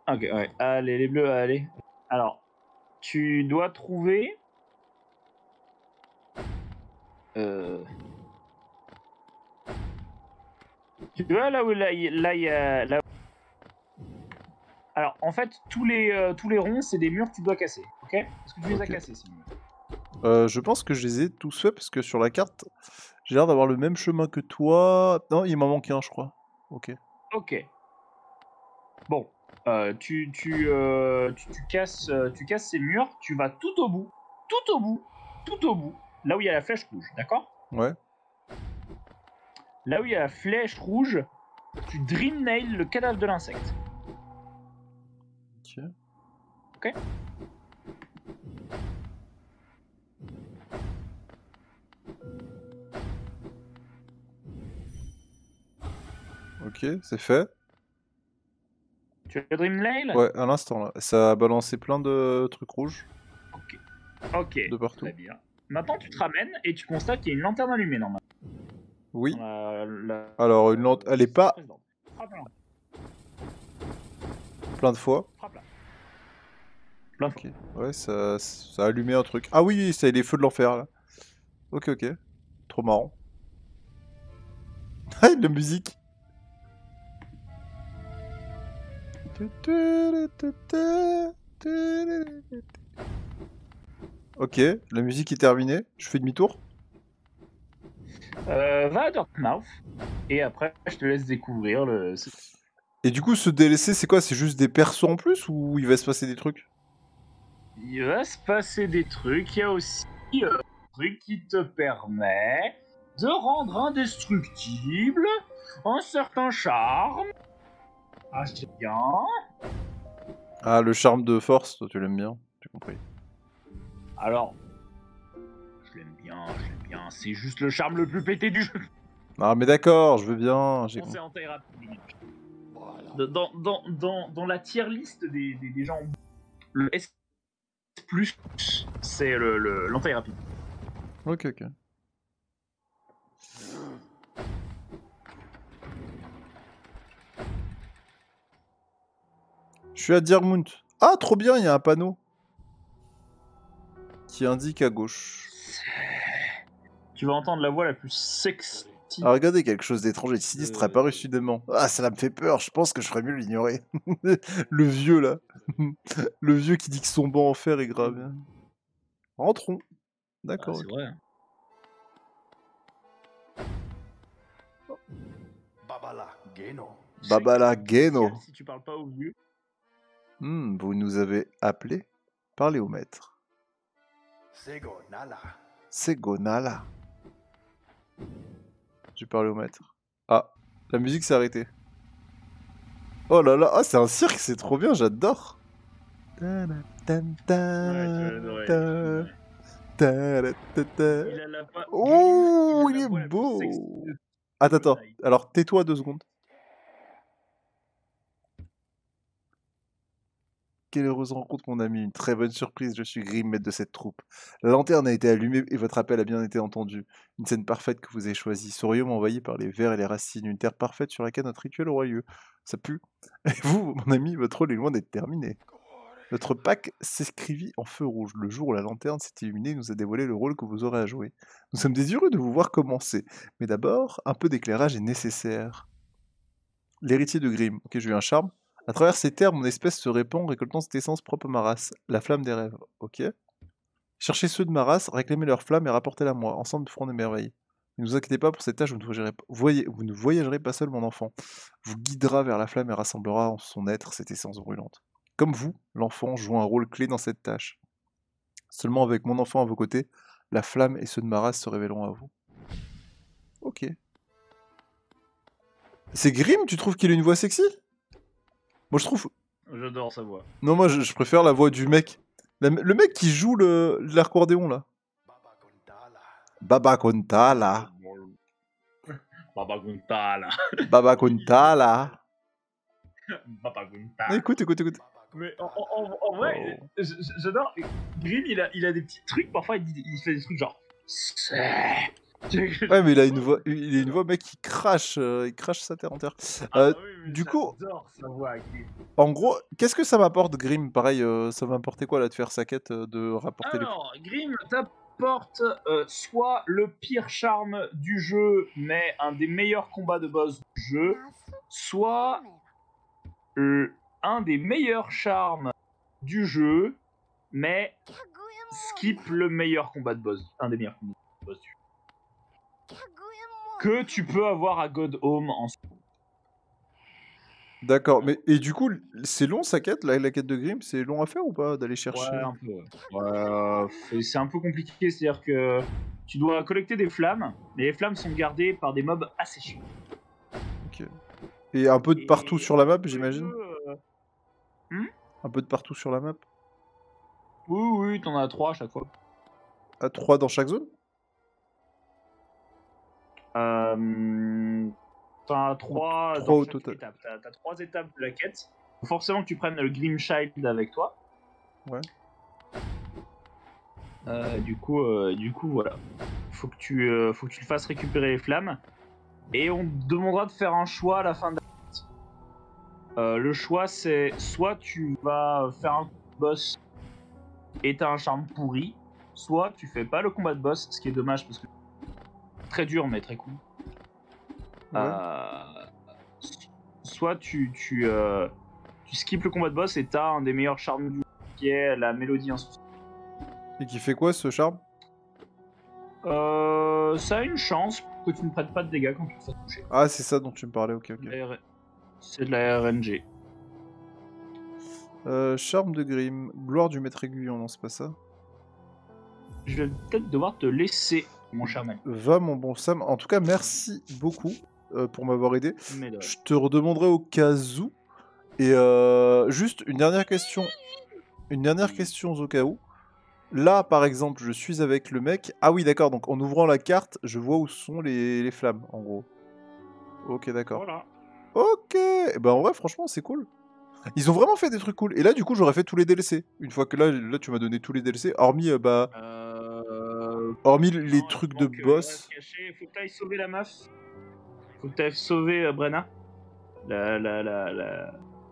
ok, ouais. Allez, les bleus, allez. Alors, tu dois trouver. Tu vois là où là, il y a. Là... Alors, en fait, tous les ronds, c'est des murs que tu dois casser. Ok? Est-ce que tu les as cassés, ces murs?
Je pense que je les ai tous faits parce que sur la carte, j'ai l'air d'avoir le même chemin que toi. Non, il m'en manque un, je crois. Ok.
Ok. Bon, tu casses ces murs, tu vas tout au bout, là où il y a la flèche rouge, d'accord?
Ouais.
Là où il y a la flèche rouge, tu dream nail le cadavre de l'insecte.
Ok.
Ok.
Ok, c'est fait.
Tu as dream nail?
Ouais, à l'instant là. Ça a balancé plein de trucs rouges
Ok. Ok.
de partout.
Très bien. Maintenant, tu te ramènes et tu constates qu'il y a une lanterne allumée normalement.
Oui.
La-
Alors, une lanterne, elle est pas
précédente. Frappe-la.
plein de fois.
Frappe-la. Plein de fois.
Ok. Ouais, ça a allumé un truc. Ah oui, c'est les feux de l'enfer là. Ok, ok. Trop marrant. Ah, la musique. Ok, la musique est terminée. Je fais demi-tour.
Va à Dartmouth et après, je te laisse découvrir le.
Et du coup, ce DLC, c'est quoi? C'est juste des persos en plus ou il va se passer des trucs?
Il va se passer des trucs. Il y a aussi un truc qui te permet de rendre indestructible un certain charme. Ah, je dis bien.
Ah, le charme de force, toi tu l'aimes bien, j'ai compris.
Alors, je l'aime bien. C'est juste le charme le plus pété du jeu.
Ah, mais d'accord, je veux bien, j'ai
On s'est
compris.
en taille rapide. Dans la tier list des gens, le S+, c'est l'entaille rapide.
Ok, ok. Je suis à Dirmount. Ah, trop bien, il y a un panneau qui indique à gauche.
Tu vas entendre la voix la plus sexy.
Ah, regardez, quelque chose d'étrange et de sinistre apparu soudainement. Ah, ça me fait peur, je pense que je ferais mieux l'ignorer. Le vieux, là. Le vieux qui dit que son banc en fer est grave. Rentrons. D'accord.
C'est
ok.
vrai. Hein.
Babala Geno.
Si tu parles pas au vieux.
Vous nous avez appelé? Parlez au maître. Segonala. J'ai parlé au maître. Ah, la musique s'est arrêtée. Oh là là, ah, c'est un cirque, c'est trop bien, j'adore.
Ouais, tu vas l'adorer. Il a la voix.
Oh, il
la
est
voix la plus sexy
beau.
de
Attends,
Fortnite.
alors tais-toi 2 secondes. Quelle heureuse rencontre, mon ami. Une très bonne surprise. Je suis Grim, maître de cette troupe. La lanterne a été allumée et votre appel a bien été entendu. Une scène parfaite que vous avez choisie. Ce royaume envahi par les vers et les racines. Une terre parfaite sur laquelle notre rituel aura lieu. Ça pue. Et vous, mon ami, votre rôle est loin d'être terminé. Notre pacte s'escrivit en feu rouge. Le jour où la lanterne s'est illuminée, il nous a dévoilé le rôle que vous aurez à jouer. Nous sommes désireux de vous voir commencer. Mais d'abord, un peu d'éclairage est nécessaire. L'héritier de Grimm. Ok, j'ai eu un charme. À travers ces terres, mon espèce se répand, récoltant cette essence propre à ma race, la flamme des rêves. Ok. Cherchez ceux de ma race, réclamez leur flamme et rapportez-la moi. Ensemble, nous ferons des merveilles. Ne vous inquiétez pas pour cette tâche, vous ne voyagerez pas seul, mon enfant. Vous guidera vers la flamme et rassemblera en son être cette essence brûlante. Comme vous, l'enfant joue un rôle clé dans cette tâche. Seulement avec mon enfant à vos côtés, la flamme et ceux de ma race se révéleront à vous. Ok. C'est Grimm, tu trouves qu'il a une voix sexy? Moi je trouve...
J'adore sa voix.
Non, moi je préfère la voix du mec. Le mec qui joue l'accordéon, là. Baba Kontala.
Baba Guntala.
Baba Kontala.
Baba Guntala.
Écoute.
Mais en vrai, j'adore. Grim, il a des petits trucs. Parfois, il fait des trucs genre.
Ouais, mais il a une voix, mec, il crache sa terre en terre.
Ah, oui, mais
Du coup,
j'adore sa voix, Grim.
en gros, qu'est-ce que ça m'apporte, Grim? Pareil, ça va m'apporter quoi, là, de faire sa quête, de rapporter
Alors, Grim t'apporte soit le pire charme du jeu, mais un des meilleurs combats de boss du jeu, soit un des meilleurs charmes du jeu, mais skip le meilleur combat de boss, un des meilleurs combats de boss du jeu. Que tu peux avoir à God Home en
D'accord, mais et du coup, c'est long sa quête, la quête de Grim, c'est long à faire ou pas d'aller chercher?
Ouais, un peu. Ouais, c'est un peu compliqué, c'est-à-dire que tu dois collecter des flammes, mais les flammes sont gardées par des mobs assez chiants.
Ok. Et un peu de partout
Et
sur la map,
entre les
j'imagine?
deux,
Un peu de partout sur la map?
oui, t'en as 3 à chaque fois.
À 3 dans chaque zone?
T'en as 3
3
dans
au
chaque
total.
étape. T'as 3 étapes de la quête. Faut forcément que tu prennes le Grim Child avec toi.
Ouais.
Du coup, voilà. Faut que tu le fasses récupérer les flammes. Et on te demandera de faire un choix à la fin de la quête. Le choix, c'est soit tu vas faire un boss et t'as un charme pourri, soit tu fais pas le combat de boss, ce qui est dommage parce que très dur mais très cool.
Ouais.
Soit tu skippes le combat de boss et t'as un des meilleurs charmes du jeu qui est la mélodie insouciante.
Et qui fait quoi ce charme?
Ça a une chance que tu ne prêtes pas de dégâts quand tu te fais toucher.
Ah, c'est ça dont tu me parlais, ok.
C'est de la RNG.
Charme de Grim, gloire du maître aiguillon, non, c'est pas ça.
Je vais peut-être devoir te laisser, mon cher mec.
Va, mon bon Sam. En tout cas, merci beaucoup pour m'avoir aidé.
Mais de...
Je te redemanderai au cas où. Et juste une dernière question. Une dernière question au cas où. Là, par exemple, je suis avec le mec. Ah oui, d'accord. Donc, en ouvrant la carte, je vois où sont les flammes, en gros. Ok, d'accord.
Voilà.
Ok. Et ben, en vrai, franchement, c'est cool. Ils ont vraiment fait des trucs cool. Et là, du coup, j'aurais fait tous les DLC. Une fois que là tu m'as donné tous les DLC. Hormis, hormis les
Non,
trucs
il
de
manque,
boss.
faut que t'ailles sauver la meuf. Faut que t'ailles sauver Brenna.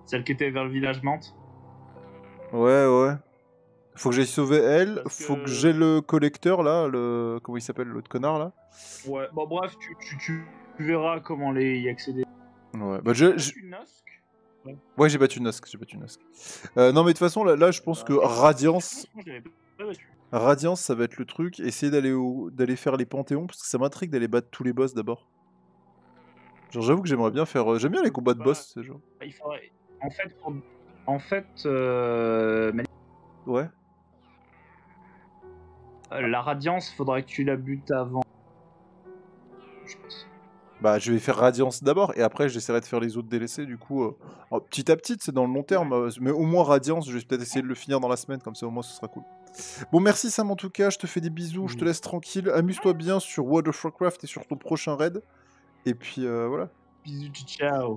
Celle qui était vers le village Mante.
Ouais. Faut que j'aille sauver elle.
Parce
Faut que
que-
j'ai le collecteur, là. Comment il s'appelle, l'autre connard, là?
Ouais, bon bref, tu verras comment y accéder.
Ouais, bah
Tu Nosk.
ouais, j'ai battu Nosk. Non, mais de toute façon, là je pense que Radiance...
Moi, je l'avais pas battu.
Radiance, ça va être le truc. Essayer d'aller faire les panthéons, parce que ça m'intrigue d'aller battre tous les boss d'abord. Genre, j'avoue que j'aimerais bien faire... J'aime bien les combats de boss, c'est genre.
Il faudrait... En fait,
Ouais.
la Radiance, faudrait que tu la butes avant.
Bah, je vais faire Radiance d'abord, et après, j'essaierai de faire les autres DLC, du coup... petit à petit, c'est dans le long terme, mais au moins Radiance, je vais peut-être essayer de le finir dans la semaine, comme ça au moins ce sera cool. Bon, merci Sam en tout cas, je te fais des bisous, je te laisse tranquille, amuse-toi bien sur World of Warcraft et sur ton prochain raid, et puis voilà.
Bisous, ciao.